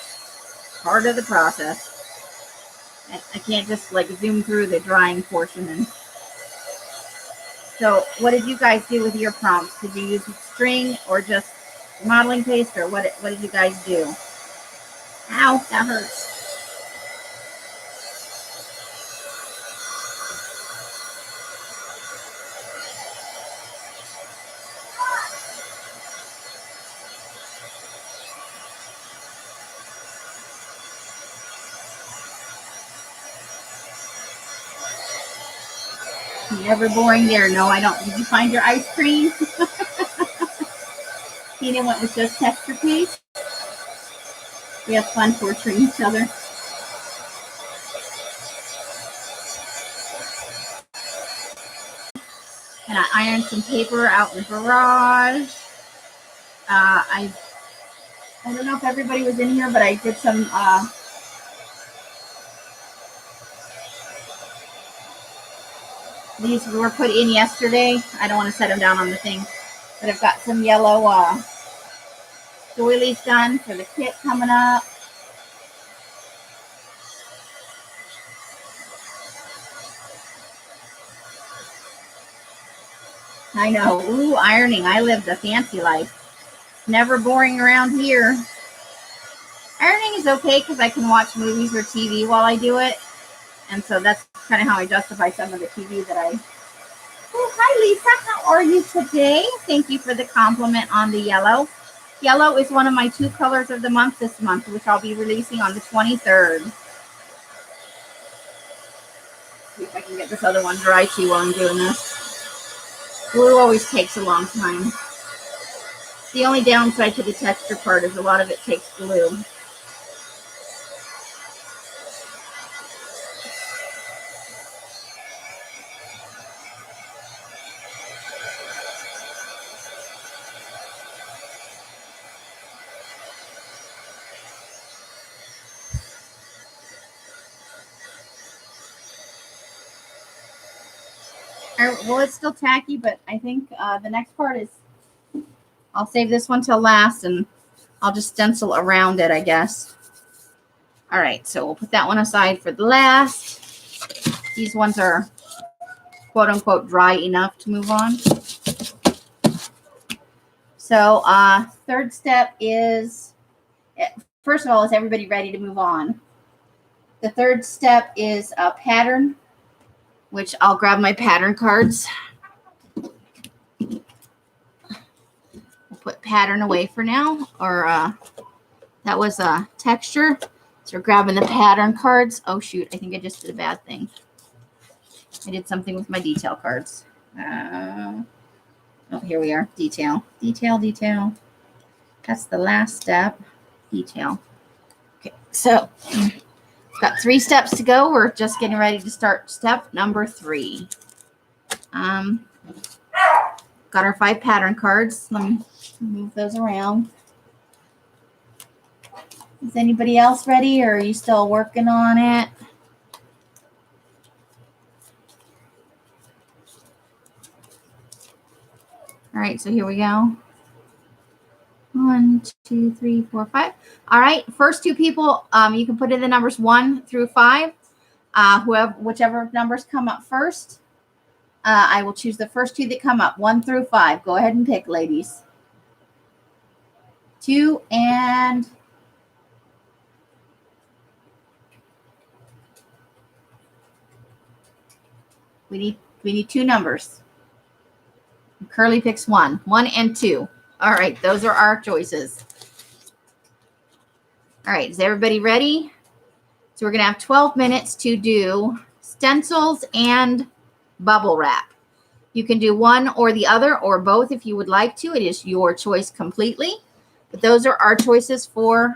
part of the process. I can't just like zoom through the drying portion. And so what did you guys do with your prompts? Did you use string or just modeling paste, or what did you guys do? Ow, that hurts. Never boring there. No, I don't. Did you find your ice cream? Tina went with just texture paste. We have fun torturing each other. And I ironed some paper out in the garage. I don't know if everybody was in here, but I did some these were put in yesterday. I don't want to set them down on the thing, but I've got some yellow doilies done for the kit coming up. I know. Ooh, ironing. I lived a fancy life. Never boring around here. Ironing is okay because I can watch movies or TV while I do it. And so that's kind of how I justify some of the TV that I... Oh, hi, Lisa. How are you today? Thank you for the compliment on the yellow. Yellow is one of my 2 colors of the month this month, which I'll be releasing on the 23rd. See if I can get this other one dry too while I'm doing this. Glue always takes a long time. The only downside to the texture part is a lot of it takes glue. Well, it's still tacky, but I think the next part is, I'll save this one till last, and I'll just stencil around it, I guess. All right, so we'll put that one aside for the last. These ones are quote unquote dry enough to move on. So third step is, first of all, is everybody ready to move on? The third step is a pattern, which I'll grab my pattern cards. We'll put pattern away for now, or that was a texture. So we're grabbing the pattern cards. Oh shoot, I think I just did a bad thing. I did something with my detail cards. Oh, here we are. Detail, detail, detail. That's the last step. Detail. Okay, so Got 3 steps to go. We're just getting ready to start step number 3. Got our 5 pattern cards. Let me move those around. Is anybody else ready, or are you still working on it? All right, so here we go. 1, 2, 3, 4, 5. All right, first 2 people, you can put in the numbers 1 through 5. Whichever numbers come up first, I will choose the first 2 that come up, 1 through 5. Go ahead and pick, ladies. 2 and we need 2 numbers. Curly picks 1 and 2. All right, those are our choices. All right, is everybody ready? So we're going to have 12 minutes to do stencils and bubble wrap. You can do one or the other or both if you would like to. It is your choice completely. But those are our choices for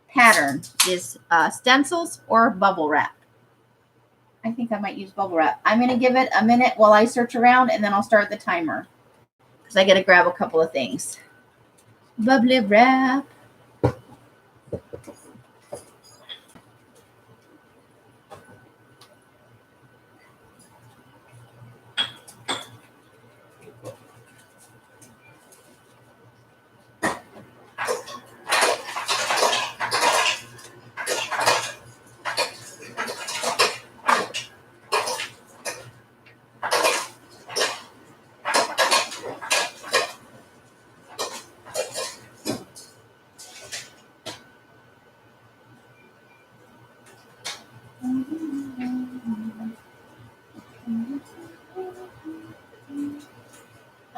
pattern is stencils or bubble wrap. I think I might use bubble wrap. I'm going to give it a minute while I search around, and then I'll start the timer because I got to grab a couple of things. Bubble wrap.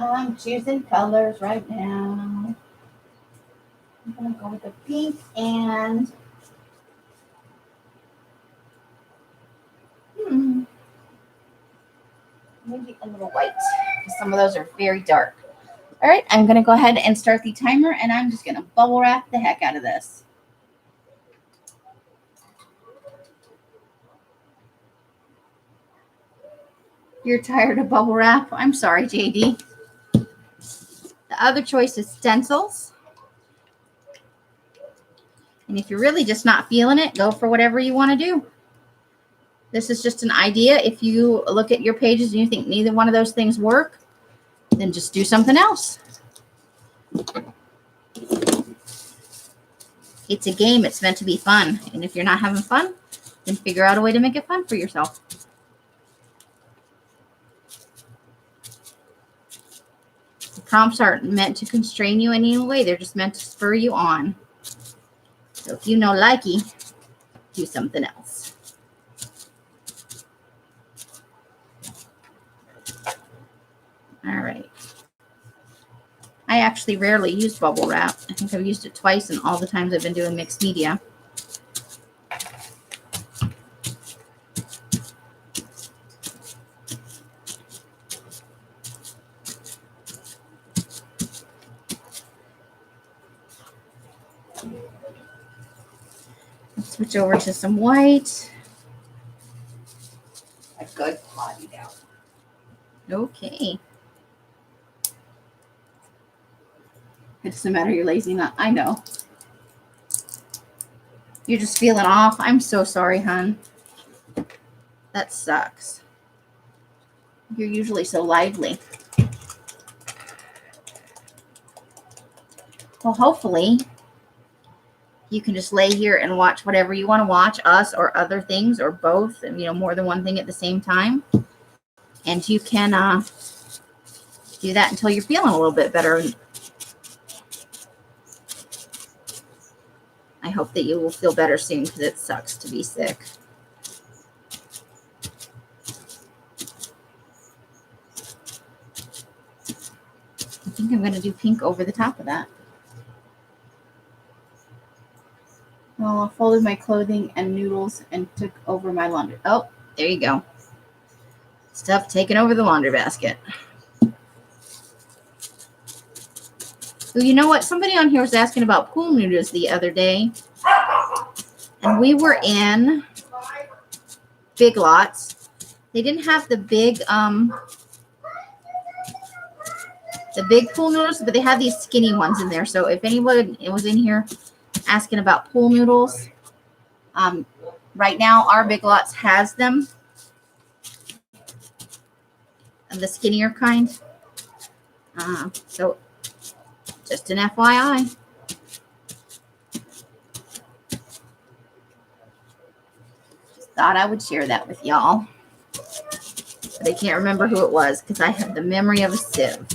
I'm choosing colors right now. I'm going to go with the pink and maybe a little white because some of those are very dark. All right, I'm going to go ahead and start the timer, and I'm just going to bubble wrap the heck out of this. You're tired of bubble wrap? I'm sorry, JD. The other choice is stencils. And if you're really just not feeling it, go for whatever you want to do. This is just an idea. If you look at your pages and you think neither one of those things work, then just do something else. It's a game. It's meant to be fun. And if you're not having fun, then figure out a way to make it fun for yourself. The prompts aren't meant to constrain you in any way. They're just meant to spur you on. So if you know likey, do something else. All right. I actually rarely use bubble wrap. I think I've used it twice in all the times I've been doing mixed media. Let's switch over to some white. A good potty out. Okay. It doesn't matter you're lazy, not. I know. You're just feeling off. I'm so sorry, hon. That sucks. You're usually so lively. Well, hopefully you can just lay here and watch whatever you want to watch, us or other things or both, and more than one thing at the same time. And you can do that until you're feeling a little bit better. I hope that you will feel better soon because it sucks to be sick. I think I'm going to do pink over the top of that. Well, I folded my clothing and noodles and took over my laundry. Oh, there you go. Stuff taken over the laundry basket. So you know what? Somebody on here was asking about pool noodles the other day. And we were in Big Lots. They didn't have the big pool noodles, but they have these skinny ones in there. So if anyone was in here asking about pool noodles, right now our Big Lots has them, and the skinnier kind. So just an FYI. Just thought I would share that with y'all. But I can't remember who it was because I have the memory of a sieve.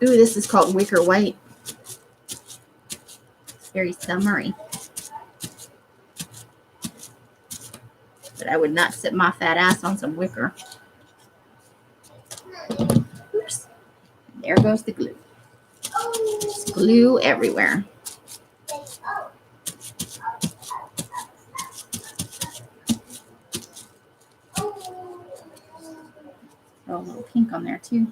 Ooh, this is called Wicker White. It's very summery. But I would not sit my fat ass on some wicker. Oops. There goes the glue. There's glue everywhere. Throw a little pink on there too.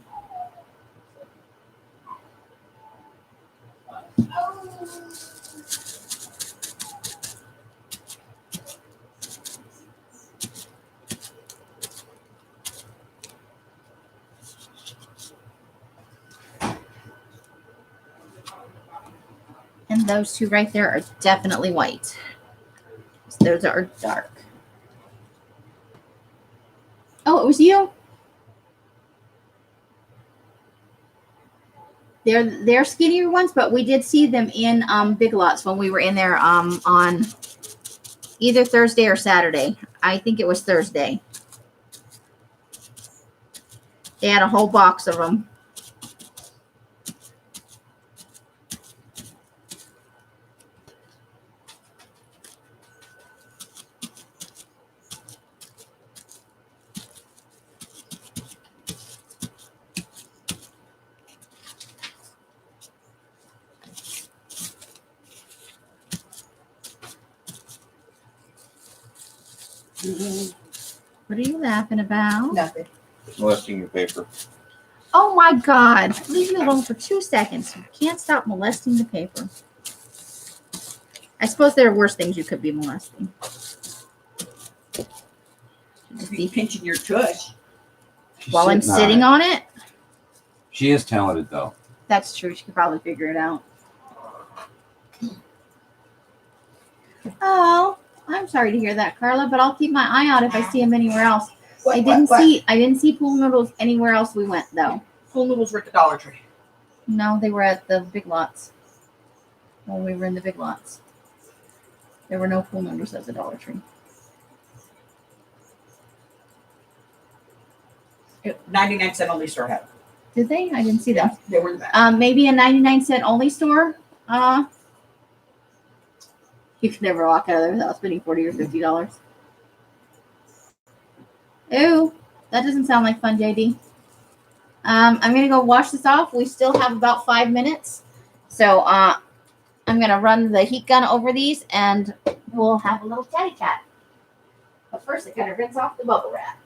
And those two right there are definitely white. So those are dark. Oh, it was you? They're skinnier ones, but we did see them in Big Lots when we were in there on either Thursday or Saturday. I think it was Thursday. They had a whole box of them. What are you laughing about? Nothing. Molesting your paper. Oh my God. Leave me alone for 2 seconds. You can't stop molesting the paper. I suppose there are worse things you could be molesting. Just be pinching your tush. She's While I'm sitting on it? She is talented, though. That's true. She could probably figure it out. Oh, I'm sorry to hear that, Carla, but I'll keep my eye out if I see them anywhere else. I didn't see pool noodles anywhere else we went though. Pool noodles were at the Dollar Tree. No, they were at the Big Lots. When we were in the Big Lots. There were no pool noodles at the Dollar Tree. 99-cent only store had them. Did they? I didn't see them. They were in the back. Maybe a 99-cent only store. You can never walk out of there without spending $40 or $50. Ooh, that doesn't sound like fun, JD. I'm gonna go wash this off. We still have about 5 minutes, so I'm gonna run the heat gun over these, and we'll have a little chatty chat. But first, I gotta rinse off the bubble wrap.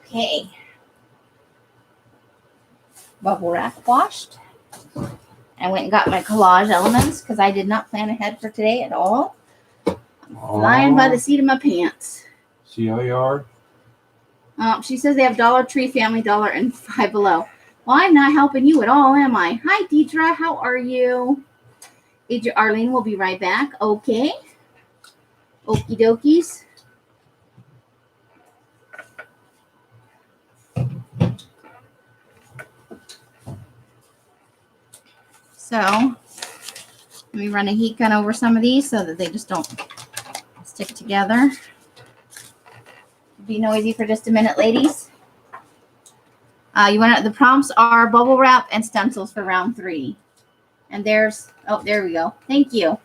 Okay. Bubble wrap washed. I went and got my collage elements because I did not plan ahead for today at all. I'm flying by the seat of my pants. See how you are? She says they have Dollar Tree, Family Dollar, and Five Below. Well, I'm not helping you at all, am I? Hi, Deidre. How are you? Arlene will be right back. Okay. Okie dokies. So, let me run a heat gun over some of these so that they just don't stick together. Be noisy for just a minute, ladies. The prompts are bubble wrap and stencils for round 3. And there we go. Thank you.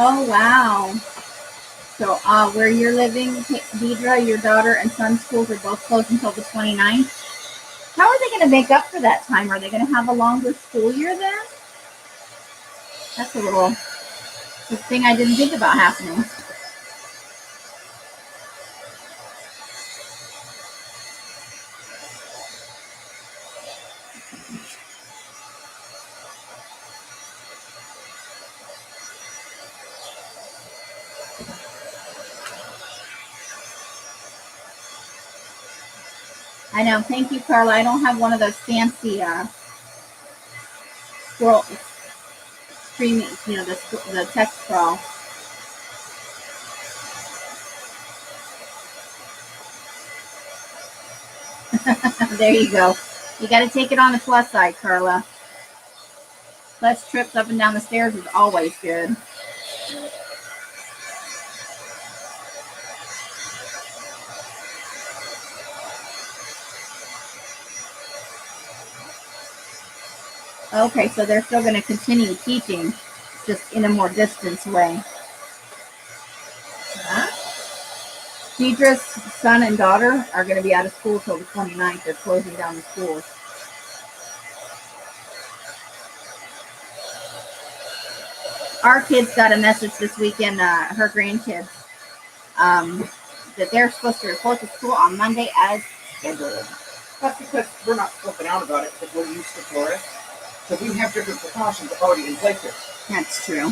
Oh, wow. So where you're living, Deidre, your daughter and son's schools are both closed until the 29th. How are they going to make up for that time? Are they going to have a longer school year then? That's a little thing I didn't think about happening. I know. Thank you, Carla. I don't have one of those fancy scroll streaming, the text scroll. There you go. You got to take it on the plus side, Carla. Less trips up and down the stairs is always good. Okay, so they're still going to continue teaching, just in a more distance way. Deidre's son and daughter are going to be out of school till the 29th. They're closing down the schools. Our kids got a message this weekend, her grandkids, that they're supposed to report to school on Monday as scheduled. That's because we're not flipping out about it because we're used to Florida. So we have different precautions already in place here. That's true.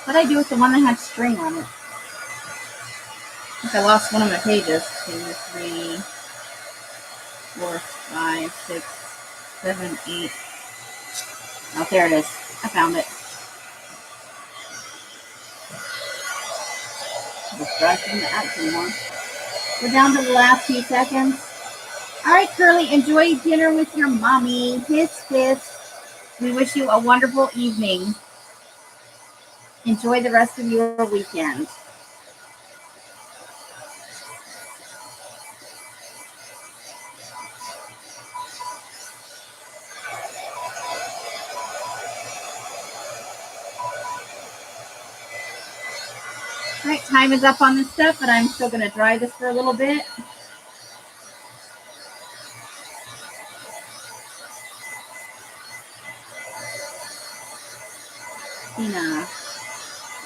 What'd I do with the one that had string on it? I think I lost one of my pages. 2, 3, 4, 5, 6, 7, 8. Oh, there it is. I found it. Distracting the app anymore. We're down to the last few seconds. All right, Curly, enjoy dinner with your mommy. Hiss, hiss. We wish you a wonderful evening. Enjoy the rest of your weekend. All right, time is up on this stuff, but I'm still going to dry this for a little bit. Tina.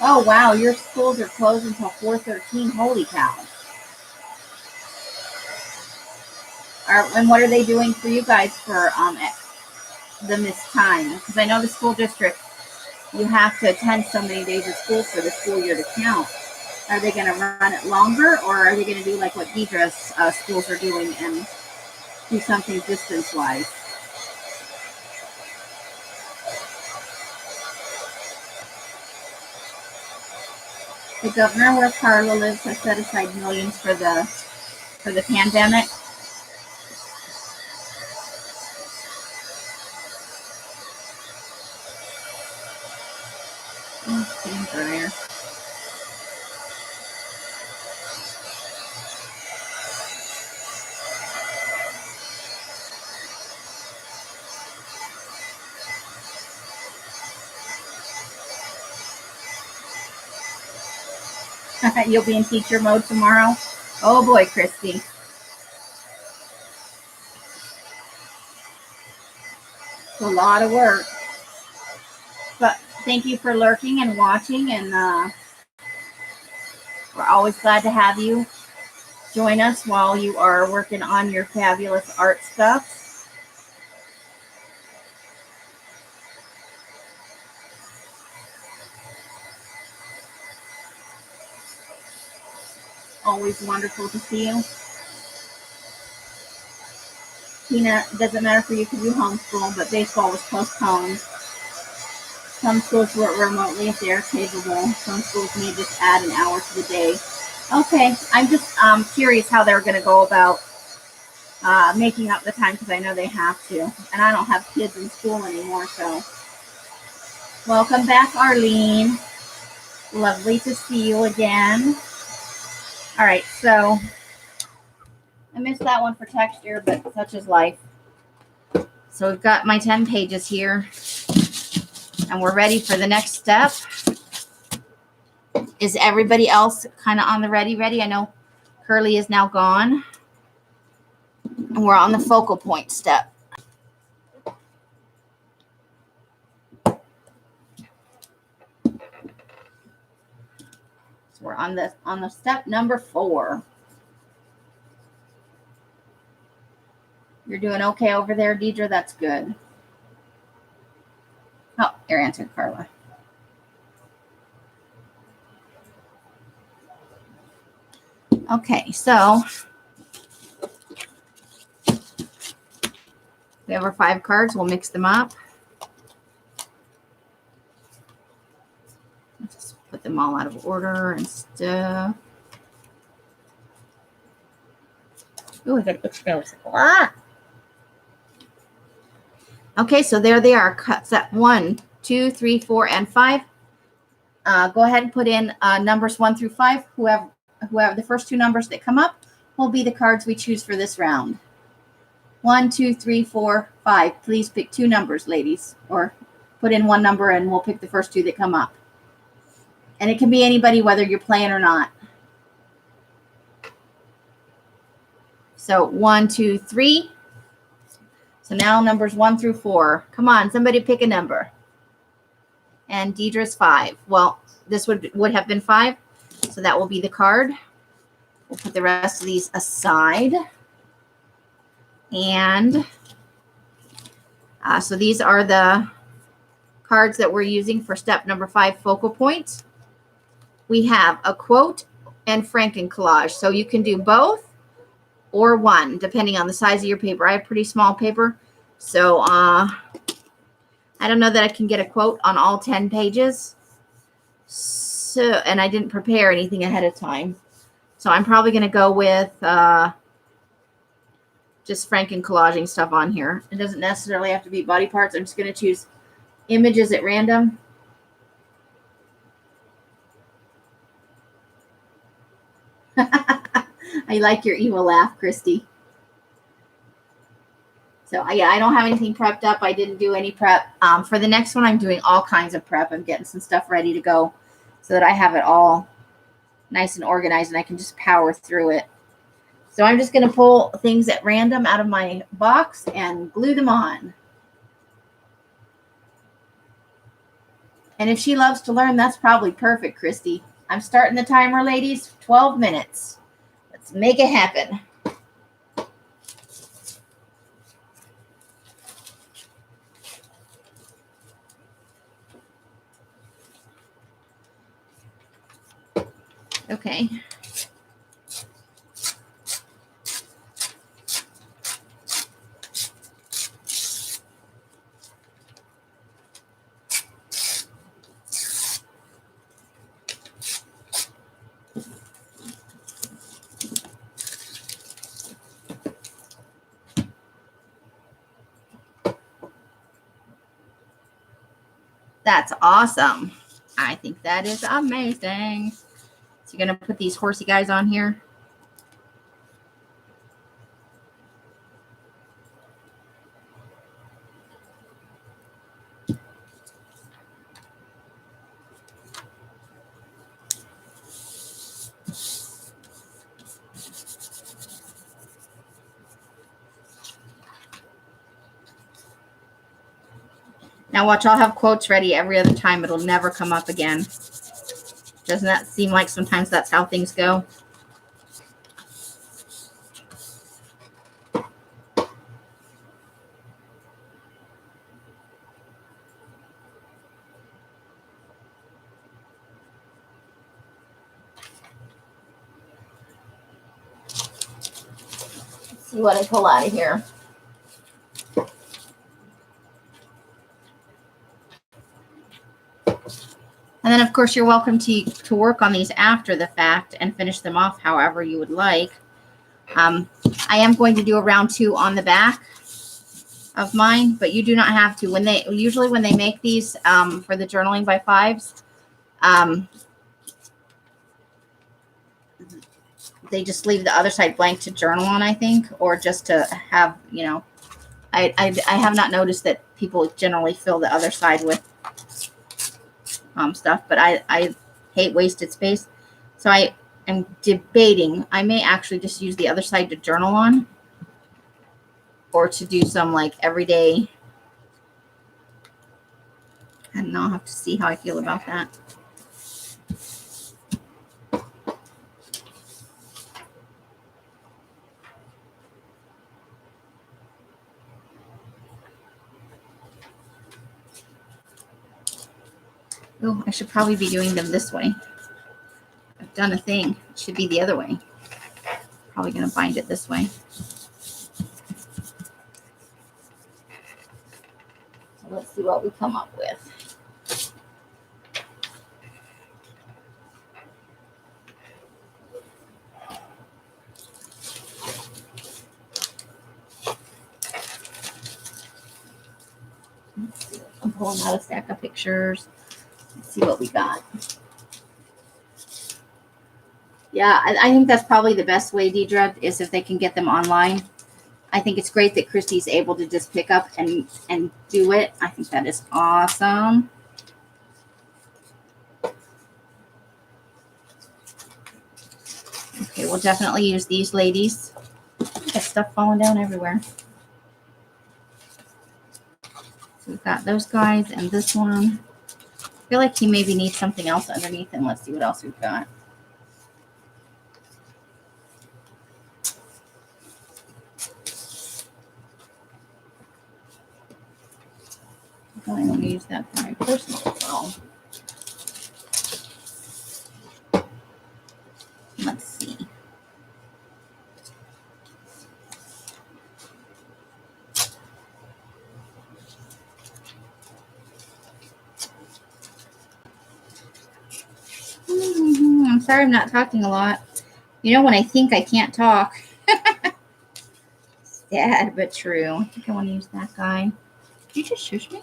Oh, wow, your schools are closed until 4/13. Holy cow. And what are they doing for you guys for the missed time? Because I know the school district, you have to attend so many days of school for the school year to count. Are they going to run it longer, or are they going to do like what Deidre's schools are doing and do something distance-wise? The governor where Carla lives has set aside millions for the pandemic. Dryer. You'll be in teacher mode tomorrow. Oh boy, Christy. It's a lot of work. But thank you for lurking and watching, and we're always glad to have you join us while you are working on your fabulous art stuff. Always wonderful to see you. Tina, it doesn't matter for you because you homeschool, but baseball was postponed. Some schools work remotely if they are capable. Some schools may just add an hour to the day. Okay, I'm just curious how they're going to go about making up the time because I know they have to. And I don't have kids in school anymore, so. Welcome back, Arlene. Lovely to see you again. All right, so I missed that one for texture, but such is life. So we've got my 10 pages here, and we're ready for the next step. Is everybody else kind of on the ready? I know Curly is now gone, and we're on the focal point step. So we're on the step number 4. You're doing okay over there, Deidre? That's good. Oh, your answer, Carla. Okay, so we have our 5 cards. We'll mix them up. Just put them all out of order and stuff. Ooh, I got to expose it. Ah! Okay, so there they are. Cut set 1, 2, 3, 4, and 5. Go ahead and put in numbers 1 through 5. Whoever the first 2 numbers that come up will be the cards we choose for this round. 1, 2, 3, 4, 5. Please pick 2 numbers, ladies, or put in 1 number and we'll pick the first 2 that come up. And it can be anybody, whether you're playing or not. So 1, 2, 3. So now numbers 1 through 4. Come on, somebody pick a number. And Deidre's 5. Well, this would have been 5. So that will be the card. We'll put the rest of these aside. And so these are the cards that we're using for step number 5, focal points. We have a quote and Franken collage. So you can do both or one, depending on the size of your paper. I have pretty small paper. So I don't know that I can get a quote on all 10 pages. So, and I didn't prepare anything ahead of time. So I'm probably going to go with just Franken collaging stuff on here. It doesn't necessarily have to be body parts. I'm just going to choose images at random. I like your evil laugh, Christy. So yeah, I don't have anything prepped up. I didn't do any prep. For the next one, I'm doing all kinds of prep. I'm getting some stuff ready to go so that I have it all nice and organized and I can just power through it. So I'm just going to pull things at random out of my box and glue them on. And if she loves to learn, that's probably perfect, Christy. I'm starting the timer, ladies. 12 minutes. Let's make it happen. Okay. That's awesome. I think that is amazing. So you're going to put these horsey guys on here. Now watch, I'll have quotes ready every other time. It'll never come up again. Doesn't that seem like sometimes that's how things go? Let's see what I pull out of here. And then, of course, you're welcome to work on these after the fact and finish them off however you would like. I am going to do a round 2 on the back of mine, but you do not have to. Usually when they make these for the journaling by 5's, they just leave the other side blank to journal on, I think, or just to have, you know, I have not noticed that people generally fill the other side with stuff, but I hate wasted space. So I am debating. I may actually just use the other side to journal on, or to do some like everyday. I don't know. I'll have to see how I feel about that. Oh, I should probably be doing them this way. I've done a thing. It should be the other way. Probably going to bind it this way. So let's see what we come up with. Let's see. I'm pulling out a stack of pictures. Let's see what we got. Yeah, I think that's probably the best way, Deidre, is if they can get them online. I think it's great that Christy's able to just pick up and do it. I think that is awesome. Okay, we'll definitely use these ladies. Got stuff falling down everywhere. So we've got those guys and this one. I feel like he maybe needs something else underneath, and let's see what else we've got. I want to use that for my personal phone. Let's see. I'm sorry I'm not talking a lot. You know when I think I can't talk. Sad but true. I think I want to use that guy. Did you just shush me?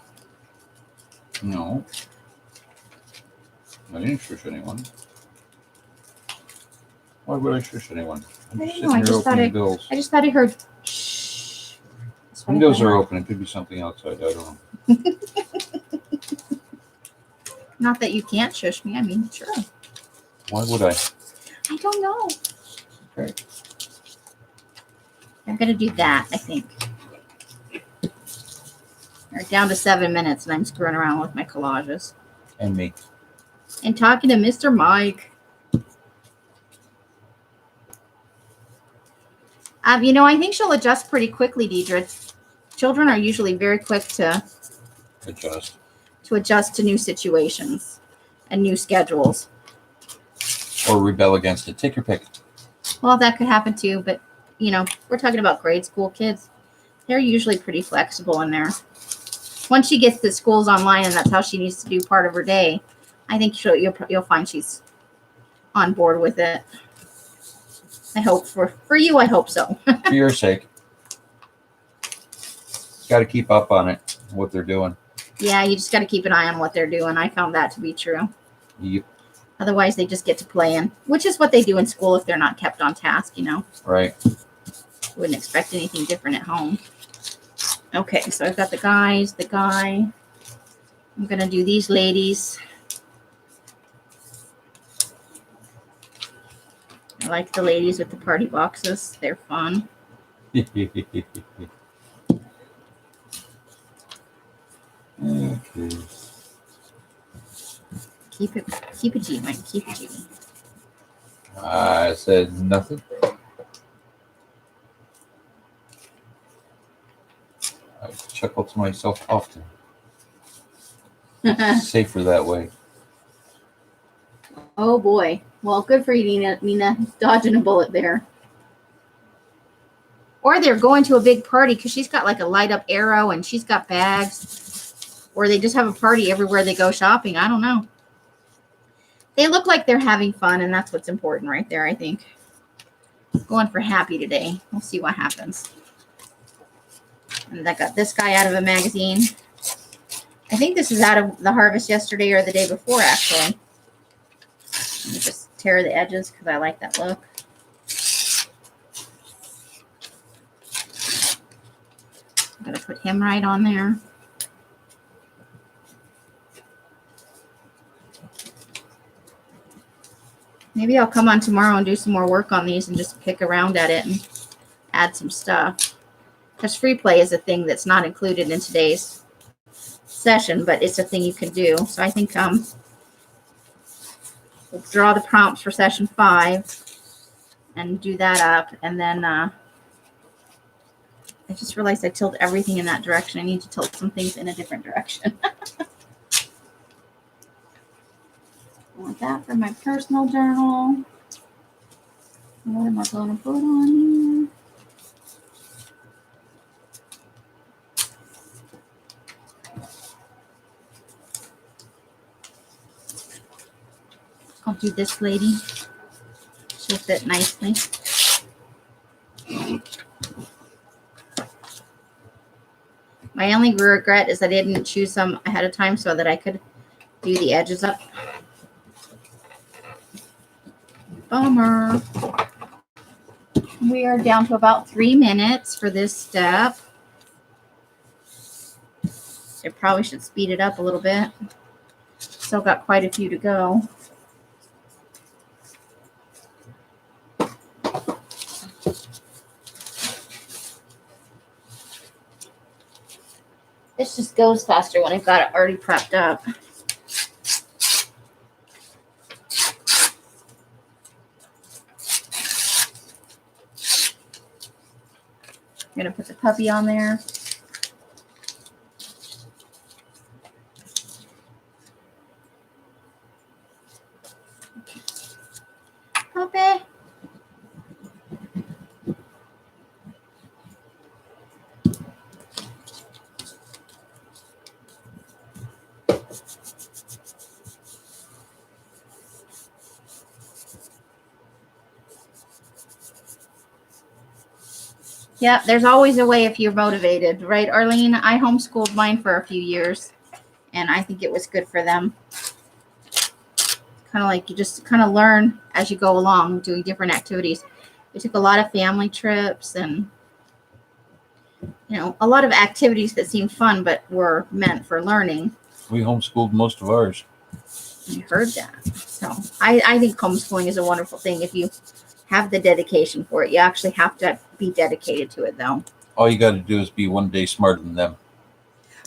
No. I didn't shush anyone. Why would I shush anyone? I'm I just don't know, sitting here opening bills. I just thought I heard shh. That's what I Windows thought. are open. It could be something outside. I don't know. Not that you can't shush me. I mean, sure. Why would I? I don't know. Okay. I'm going to do that, I think. We're down to 7 minutes, and I'm screwing around with my collages. And me. And talking to Mr. Mike. You know, I think she'll adjust pretty quickly, Deidre. Children are usually very quick to adjust to new situations and new schedules. Or rebel against it. Take your pick. Well, that could happen too, but, you know, we're talking about grade school kids. They're usually pretty flexible in there. Once she gets the schools online and that's how she needs to do part of her day, I think you'll find she's on board with it. I hope for you, I hope so. For your sake. Got to keep up on it, what they're doing. Yeah, you just got to keep an eye on what they're doing. I found that to be true. Yep. Otherwise, they just get to playing, which is what they do in school if they're not kept on task, you know. Right. Wouldn't expect anything different at home. Okay, so I've got the guys, the guy. I'm going to do these ladies. I like the ladies with the party boxes. They're fun. Okay. Okay. Keep it G, Mike. Keep it G. I said nothing. I chuckle to myself often. Safer that way. Oh boy. Well, good for you, Nina. Dodging a bullet there. Or they're going to a big party because she's got like a light up arrow and she's got bags. Or they just have a party everywhere they go shopping. I don't know. They look like they're having fun, and that's what's important right there, I think. Going for happy today. We'll see what happens. And I got this guy out of a magazine. I think this is out of the harvest yesterday or the day before, actually. Let me just tear the edges because I like that look. I'm going to put him right on there. Maybe I'll come on tomorrow and do some more work on these and just pick around at it and add some stuff. Because free play is a thing that's not included in today's session, but it's a thing you can do. So I think we'll draw the prompts for session 5 and do that up. And then I just realized I tilt everything in that direction. I need to tilt some things in a different direction. I want that for my personal journal. What am I going to put on here? I'll do this lady. She'll fit nicely. My only regret is I didn't choose some ahead of time so that I could do the edges up. Bummer. We are down to about 3 minutes for this step. I probably should speed it up a little bit. Still got quite a few to go. This just goes faster when I've got it already prepped up. I'm going to put the puppy on there. Puppy. Yeah, there's always a way if you're motivated, right, Arlene? I homeschooled mine for a few years, and I think it was good for them. Kind of like you just kind of learn as you go along, doing different activities. We took a lot of family trips and, you know, a lot of activities that seemed fun but were meant for learning. We homeschooled most of ours. I heard that. So I think homeschooling is a wonderful thing if you have the dedication for it. You actually have to be dedicated to it, though. All you got to do is be one day smarter than them.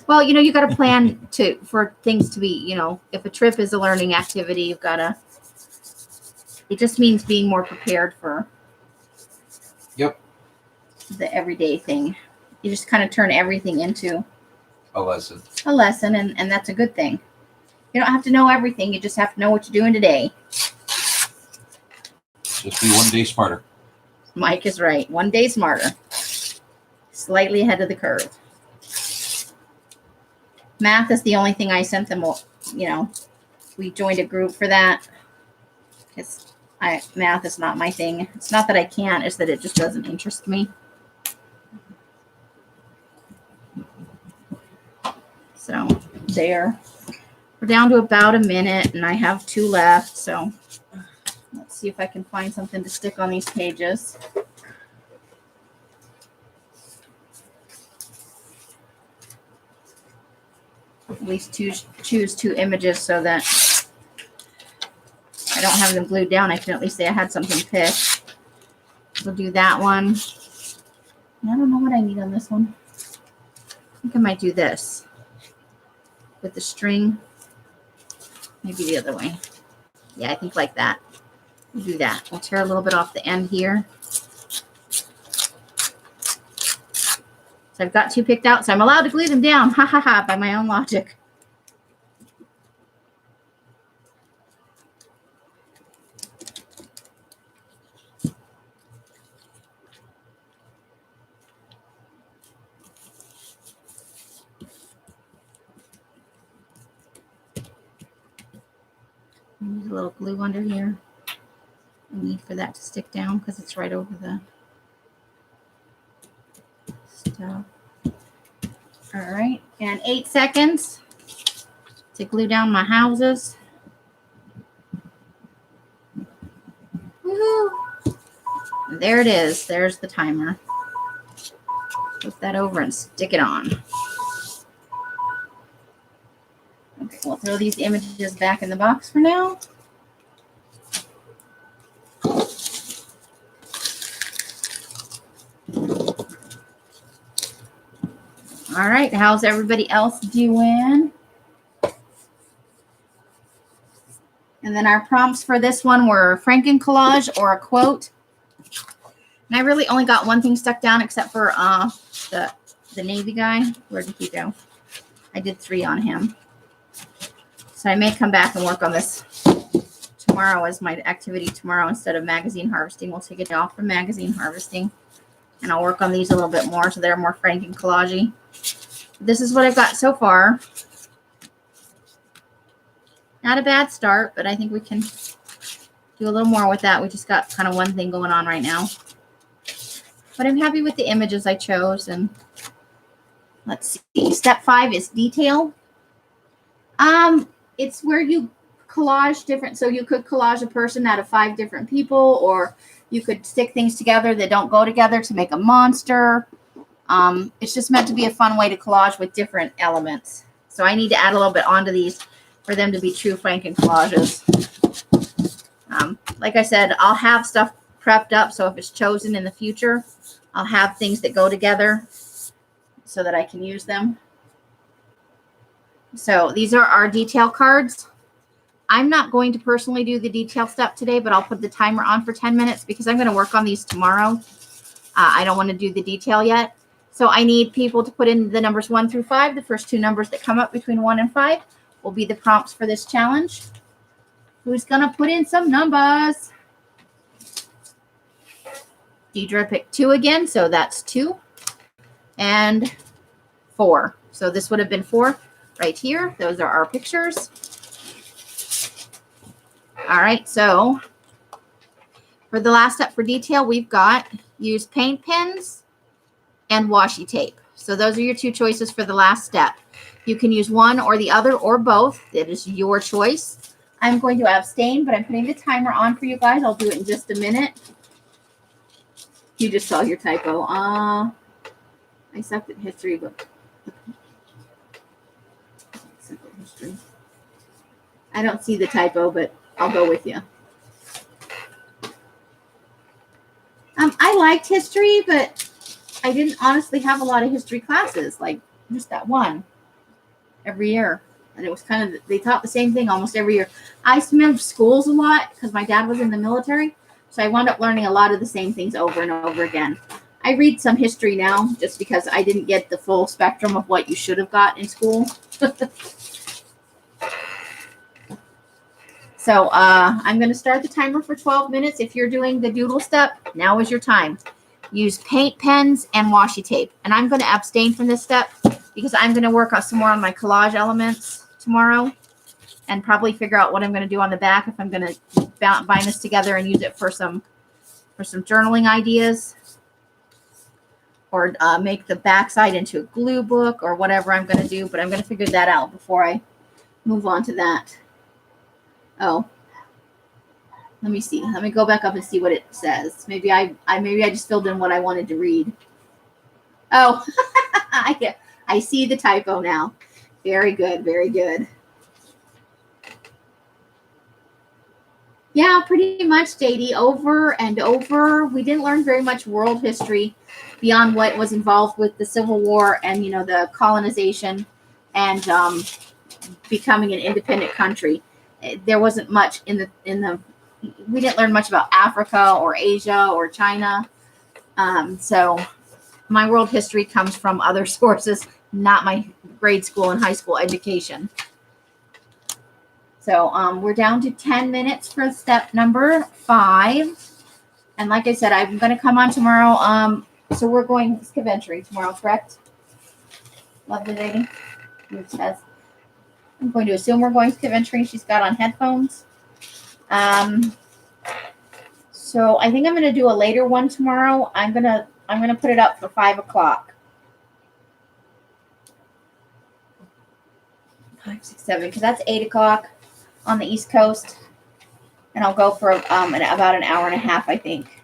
Well, you know, you got to plan for things to be, you know, if a trip is a learning activity, you've got to, it just means being more prepared for Yep. the everyday thing. You just kind of turn everything into A lesson. a lesson, and that's a good thing. You don't have to know everything. You just have to know what you're doing today. Just be one day smarter. Mike is right. One day smarter. Slightly ahead of the curve. Math is the only thing I sent them, you know, we joined a group for that. Because math is not my thing. It's not that I can't, it's that it just doesn't interest me. So there. We're down to about a minute and I have 2 left. So let's see if I can find something to stick on these pages. At least choose 2 images so that I don't have them glued down. I can at least say I had something picked. We'll do that one. I don't know what I need on this one. I think I might do this. with the string. Maybe the other way. Yeah, I think like that. We'll do that. We'll tear a little bit off the end here. So I've got 2 picked out, so I'm allowed to glue them down. Ha ha ha, by my own logic. Use a little glue under here. I need for that to stick down because it's right over the stuff. All right, and 8 seconds to glue down my houses. Woohoo! And there it is. There's the timer. Flip that over and stick it on. Okay, we'll throw these images back in the box for now. All right, how's everybody else doing? And then our prompts for this one were Franken collage or a quote. And I really only got one thing stuck down except for the Navy guy. Where did he go? I did 3 on him. So I may come back and work on this tomorrow as my activity tomorrow instead of magazine harvesting. We'll take it off from magazine harvesting. And I'll work on these a little bit more so they're more Franken collage-y. This is what I've got so far. Not a bad start, but I think we can do a little more with that. We just got kind of one thing going on right now. But I'm happy with the images I chose. And let's see. Step 5 is detail. It's where you collage different. So you could collage a person out of 5 different people, or you could stick things together that don't go together to make a monster. It's just meant to be a fun way to collage with different elements. So I need to add a little bit onto these for them to be true Franken collages. Like I said, I'll have stuff prepped up. So if it's chosen in the future, I'll have things that go together so that I can use them. So these are our detail cards. I'm not going to personally do the detail step today, but I'll put the timer on for 10 minutes because I'm going to work on these tomorrow. I don't want to do the detail yet. So I need people to put in the numbers 1 through 5. The first 2 numbers that come up between 1 and 5 will be the prompts for this challenge. Who's going to put in some numbers? Deidre picked 2 again, so that's 2. And 4. So this would have been 4 right here. Those are our pictures. All right, so for the last step for detail, we've got use paint pens and washi tape. So those are your 2 choices for the last step. You can use one or the other or both. It is your choice. I'm going to abstain, but I'm putting the timer on for you guys. I'll do it in just a minute. You just saw your typo. I sucked at history, but I don't see the typo, but I'll go with you. I liked history, but I didn't honestly have a lot of history classes, like just that one every year. And it was kind of, they taught the same thing almost every year. I used to move schools a lot because my dad was in the military. So I wound up learning a lot of the same things over and over again. I read some history now just because I didn't get the full spectrum of what you should have got in school. So I'm going to start the timer for 12 minutes. If you're doing the doodle step, now is your time. Use paint pens and washi tape. And I'm going to abstain from this step because I'm going to work on some more on my collage elements tomorrow and probably figure out what I'm going to do on the back if I'm going to bind this together and use it for some journaling ideas, or make the backside into a glue book or whatever I'm going to do. But I'm going to figure that out before I move on to that. Oh, let me see. Let me go back up and see what it says. Maybe I just filled in what I wanted to read. Oh, I see the typo now. Very good. Very good. Yeah, pretty much, JD. Over and over. We didn't learn very much world history beyond what was involved with the Civil War and, the colonization and becoming an independent country. There wasn't much in the we didn't learn much about Africa or Asia or China. So my world history comes from other sources, not my grade school and high school education. So we're down to 10 minutes for step number 5. And like I said, I'm going to come on tomorrow. So we're going scaventuring tomorrow, correct? Lovely lady. It says, I'm going to assume we're going scaventuring. She's got on headphones. So I think I'm going to do a later one tomorrow. I'm going to put it up for 5 o'clock. 5, 6, 7, because that's 8 o'clock on the East Coast. And I'll go for about an hour and a half, I think.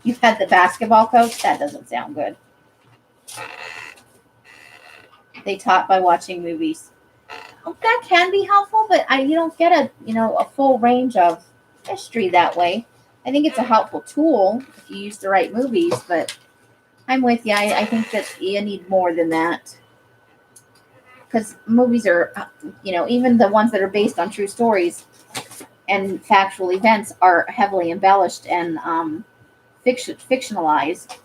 You've had the basketball coach? That doesn't sound good. They taught by watching movies. Oh, that can be helpful, but you don't get a full range of history that way. I think it's a helpful tool if you use the right movies, but I'm with you. I think that you need more than that. Because movies are, even the ones that are based on true stories and factual events are heavily embellished and fictionalized.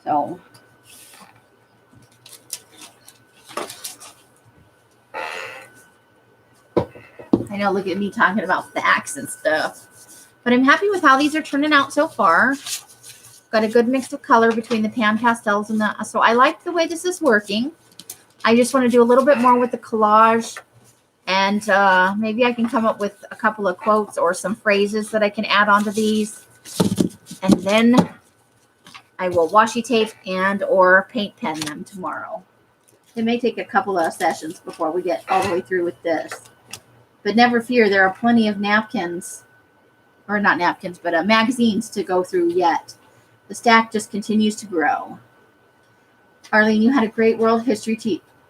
So I know, look at me talking about facts and stuff. But I'm happy with how these are turning out so far. Got a good mix of color between the pan pastels and the... So I like the way this is working. I just want to do a little bit more with the collage. And maybe I can come up with a couple of quotes or some phrases that I can add onto these. And then I will washi tape and or paint pen them tomorrow. It may take a couple of sessions before we get all the way through with this. But never fear, there are plenty of napkins, or not napkins, but magazines to go through yet. The stack just continues to grow. Arlene, you had a great world history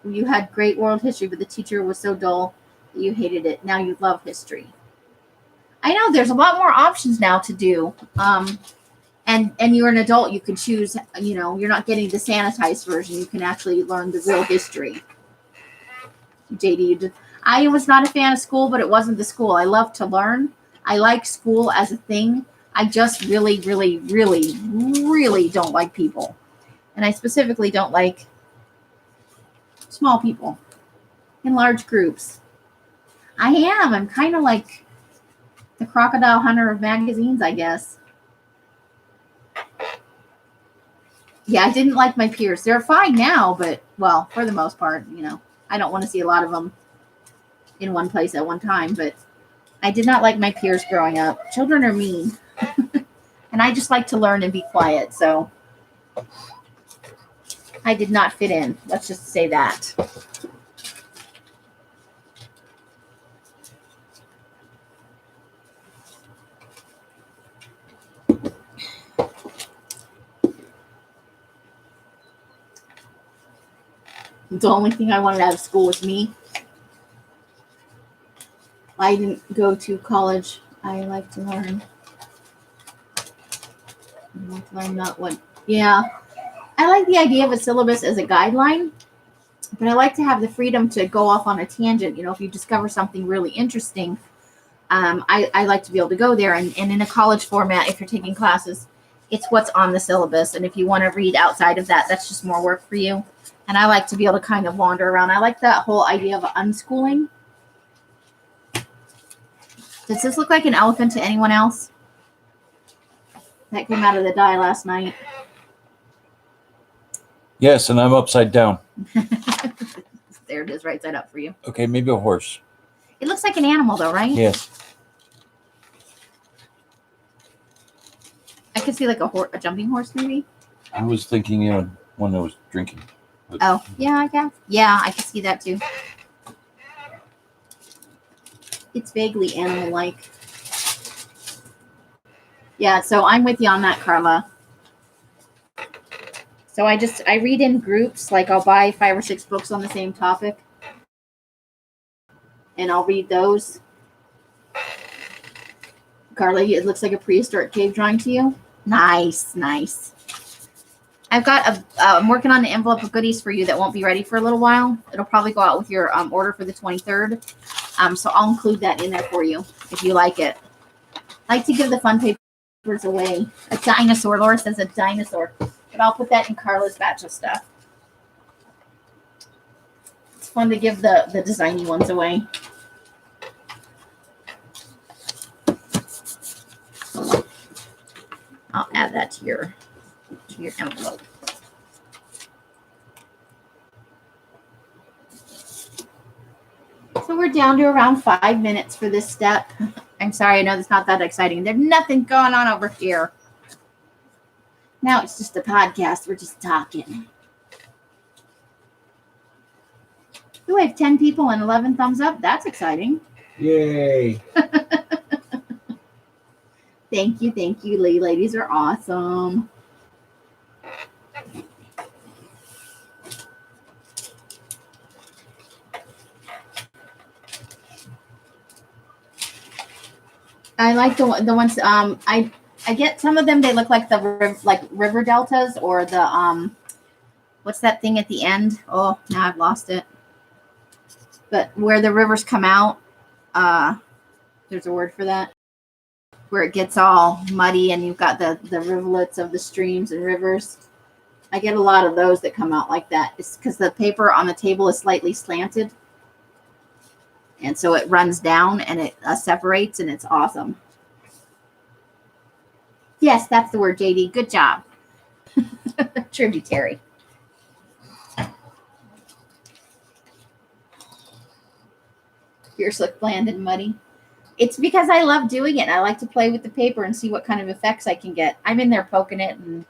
You had great world history, but the teacher was so dull that you hated it. Now you love history. I know there's a lot more options now to do. And you're an adult, you can choose, you're not getting the sanitized version. You can actually learn the real history. JD, I was not a fan of school, but it wasn't the school. I love to learn. I like school as a thing. I just really, really, really, really don't like people. And I specifically don't like small people in large groups. I am. I'm kind of like the crocodile hunter of magazines, I guess. Yeah, I didn't like my peers. They're fine now, but, well, for the most part, I don't want to see a lot of them in one place at one time, but I did not like my peers growing up. Children are mean. And I just like to learn and be quiet, so I did not fit in. Let's just say that. The only thing I wanted out of school was me. I didn't go to college. I like to learn. I like to learn not what. Yeah. I like the idea of a syllabus as a guideline, but I like to have the freedom to go off on a tangent. If you discover something really interesting, I like to be able to go there. And in a college format, if you're taking classes, it's what's on the syllabus. And if you want to read outside of that, that's just more work for you. And I like to be able to kind of wander around. I like that whole idea of unschooling. Does this look like an elephant to anyone else? That came out of the die last night. Yes, and I'm upside down. There it is, right side up for you. Okay, maybe a horse. It looks like an animal, though, right? Yes. I could see like a jumping horse, maybe. I was thinking, one that was drinking. But Oh, yeah, I guess. Yeah, I can see that too. It's vaguely animal-like. Yeah, so I'm with you on that, Carla. So I read in groups, like I'll buy 5 or 6 books on the same topic. And I'll read those. Carla, it looks like a prehistoric cave drawing to you. Nice, nice. I've got I'm working on an envelope of goodies for you that won't be ready for a little while. It'll probably go out with your order for the 23rd. So I'll include that in there for you if you like it. I like to give the fun papers away. A dinosaur. Laura says a dinosaur. But I'll put that in Carla's batch of stuff. It's fun to give the designy ones away. I'll add that to your envelope. So we're down to around 5 minutes for this step. I'm sorry, I know it's not that exciting. There's nothing going on over here. Now it's just a podcast. We're just talking. Ooh, I have 10 people and 11 thumbs up. That's exciting. Yay. Thank you. Thank you. Ladies are awesome. I like the ones I get some of them. They look like the river deltas or the what's that thing at the end? Oh, now I've lost it. But where the rivers come out, there's a word for that. Where it gets all muddy and you've got the rivulets of the streams and rivers. I get a lot of those that come out like that. It's because the paper on the table is slightly slanted. And so it runs down and it separates and it's awesome. Yes, that's the word, JD. Good job. Tributary. Yours look bland and muddy. It's because I love doing it. I like to play with the paper and see what kind of effects I can get. I'm in there poking it and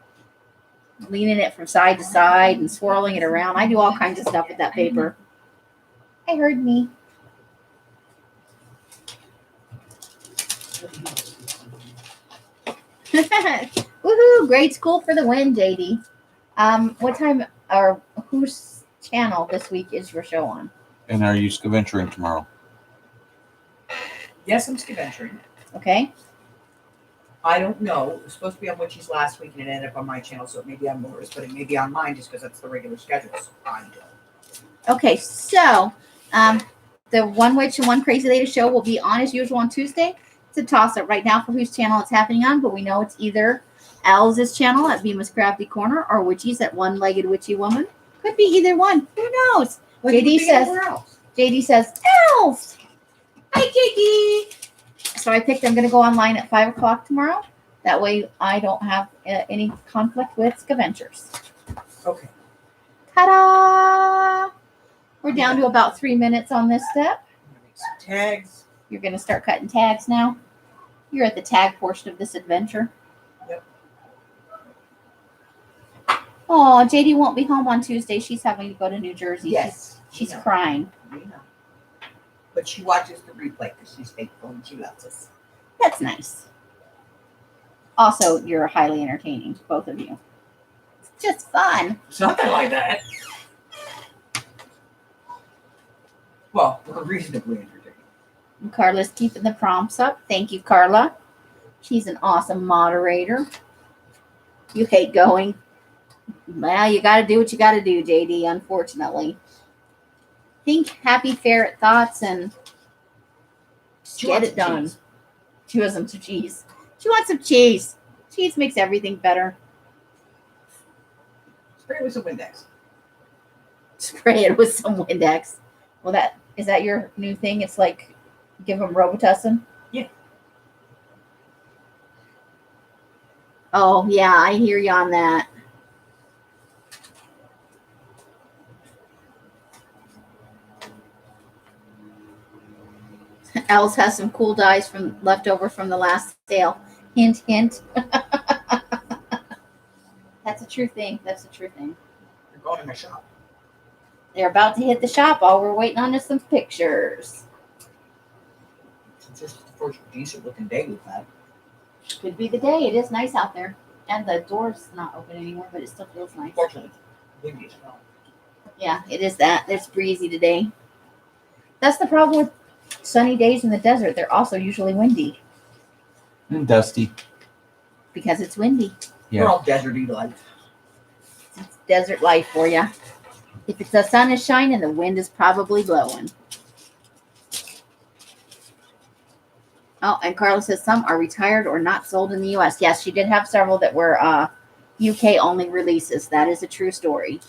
leaning it from side to side and swirling it around. I do all kinds of stuff with that paper. I heard me. Woohoo! Grade school for the win, JD. What time or whose channel this week is your show on? And are you scaventuring tomorrow? Yes, I'm scaventuring. Okay. I don't know. It was supposed to be on Witchy's last week and it ended up on my channel, so it may be on Laura's, but it may be on mine just because that's the regular schedule. So I don't. Okay, so the One Witch and One Crazy Lady show will be on as usual on Tuesday. It's a toss-up right now for whose channel it's happening on, but we know it's either Al's channel at Bemis Crafty Corner or Witchy's at One Legged Witchy Woman. Could be either one. Who knows? What do you JD think says. everywhere else? JD says, Elf! Hi, JD! So I picked I'm going to go online at 5 o'clock tomorrow. That way I don't have any conflict with scavengers. Okay. Ta-da! We're down to about 3 minutes on this step. I'm gonna make some tags. You're going to start cutting tags now. You're at the tag portion of this adventure. Yep. Oh, JD won't be home on Tuesday. She's having to go to New Jersey. Yes. She's we know. crying. We know. But she watches the replay because she's faithful and she loves us. That's nice. Also, you're highly entertaining, both of you. It's just fun. Something like that. Well, we're reasonably entertaining. And Carla's keeping the prompts up. Thank you, Carla. She's an awesome moderator. You hate going. Well, you got to do what you got to do, JD, unfortunately. Think happy ferret thoughts and just She get wants it some done. cheese. She wants some cheese. She wants some cheese. Cheese makes everything better. Spray it with some Windex. Spray it with some Windex. Well, is that your new thing? It's like give them Robitussin? Yeah. Oh, yeah, I hear you on that. Els has some cool dyes left over from the last sale. Hint, hint. That's a true thing. That's a true thing. You're going to my shop. They're about to hit the shop. All we're waiting on is some pictures. It's just the first decent looking day we've had. Could be the day. It is nice out there. And the door's not open anymore, but it still feels nice. Fortunately, windy as well. Yeah, it is that. It's breezy today. That's the problem with sunny days in the desert. They're also usually windy And dusty. because it's windy. Yeah. We're all deserty like. desert life for you. If it's the sun is shining, the wind is probably blowing. Oh, and Carla says some are retired or not sold in the U.S. Yes, she did have several that were UK only releases. That is a true story.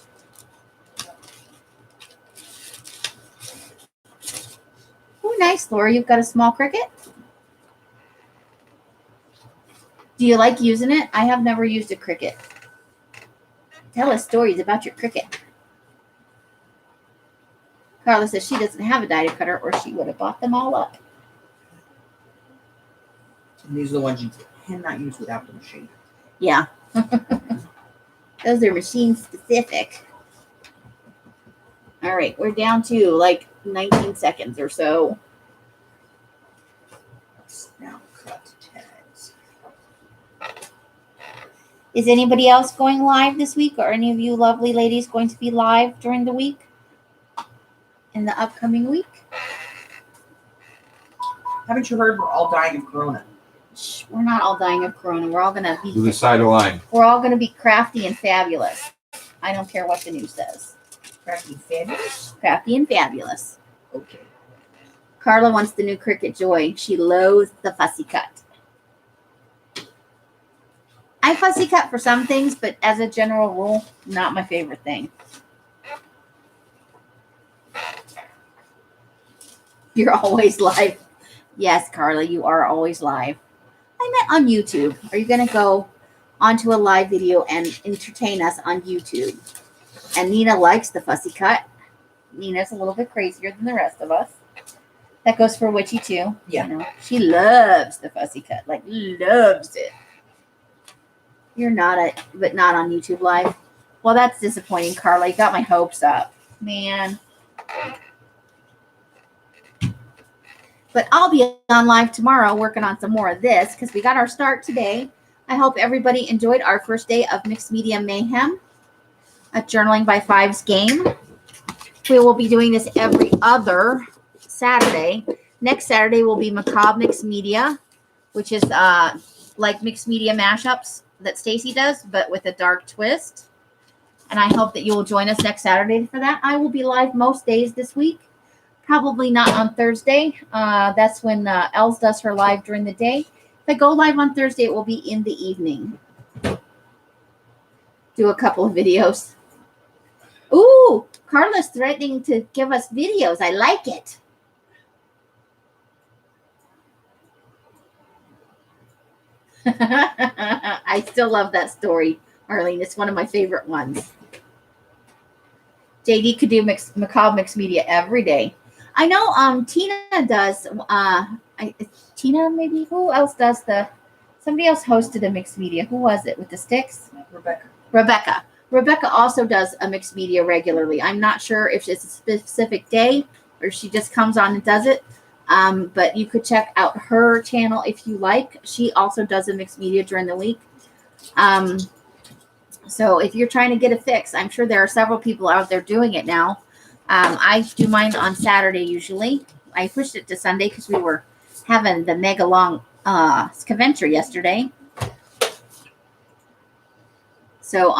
Oh, nice, Laura. You've got a small cricket. Do you like using it? I have never used a cricket. Tell us stories about your cricket. Carla says she doesn't have a die cutter or she would have bought them all up. And these are the ones you cannot use without the machine. Yeah. Those are machine specific. All right, we're down to like 19 seconds or so. Now cut tags. Is anybody else going live this week, or any of you lovely ladies going to be live during the week? In the upcoming week? Haven't you heard we're all dying of corona? Shh, we're not all dying of corona. We're all gonna To the be side of the line. we're all gonna be crafty and fabulous. I don't care what the news says. Crafty fabulous? Crafty and fabulous. Okay. Carla wants the new Cricut Joy. She loathes the fussy cut. I fussy cut for some things, but as a general rule, not my favorite thing. You're always live. Yes, Carla, you are always live. I meant on YouTube. Are you going to go onto a live video and entertain us on YouTube? And Nina likes the fussy cut. Nina's a little bit crazier than the rest of us. That goes for Witchy too. Yeah. You know, she loves the fussy cut, like loves it. You're not but not on YouTube live. Well, that's disappointing, Carla. You got my hopes up, man. But I'll be on live tomorrow working on some more of this because we got our start today. I hope everybody enjoyed our first day of Mixed Media Mayhem, a Journaling by 5's game. We will be doing this every other Saturday. Next Saturday will be Macabre Mixd Media, which is like mixed media mashups that Stacy does, but with a dark twist. And I hope that you will join us next Saturday for that. I will be live most days this week. Probably not on Thursday. That's when Els does her live during the day. If I go live on Thursday, it will be in the evening. Do a couple of videos. Ooh, Carla's threatening to give us videos. I like it. I still love that story, Arlene. It's one of my favorite ones. JD could do Macabre Mixed Media every day. I know Tina does. Tina, maybe? Who else does somebody else hosted a mixed media. Who was it with the sticks? Rebecca. Rebecca also does a mixed media regularly. I'm not sure if it's a specific day or she just comes on and does it. But you could check out her channel if you like. She also does a mixed media during the week. So if you're trying to get a fix, I'm sure there are several people out there doing it now. I do mine on Saturday usually. I pushed it to Sunday because we were having the mega long scavenger yesterday. So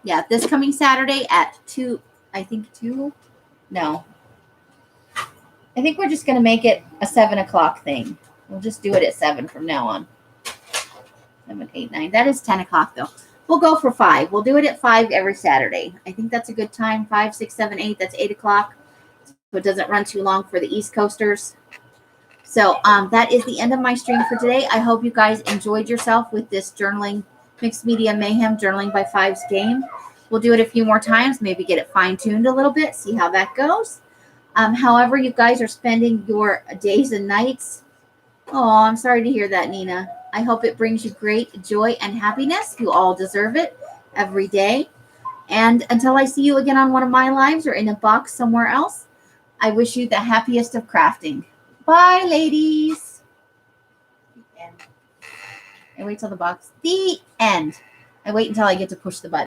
yeah, this coming Saturday at 2, I think 2. No. I think we're just going to make it a 7 o'clock thing. We'll just do it at 7 from now on. 7, 8, 9. That is 10 o'clock though. We'll go for 5. We'll do it at 5 every Saturday. I think that's a good time. 5, 6, 7, 8. That's 8 o'clock. So it doesn't run too long for the East Coasters. So that is the end of my stream for today. I hope you guys enjoyed yourself with this Journaling Mixed Media Mayhem Journaling by 5's game. We'll do it a few more times. Maybe get it fine-tuned a little bit. See how that goes. However you guys are spending your days and nights. Oh, I'm sorry to hear that, Nina. I hope it brings you great joy and happiness. You all deserve it every day. And until I see you again on one of my lives or in a box somewhere else, I wish you the happiest of crafting. Bye, ladies. The end. I wait till the box. The end. I wait until I get to push the button.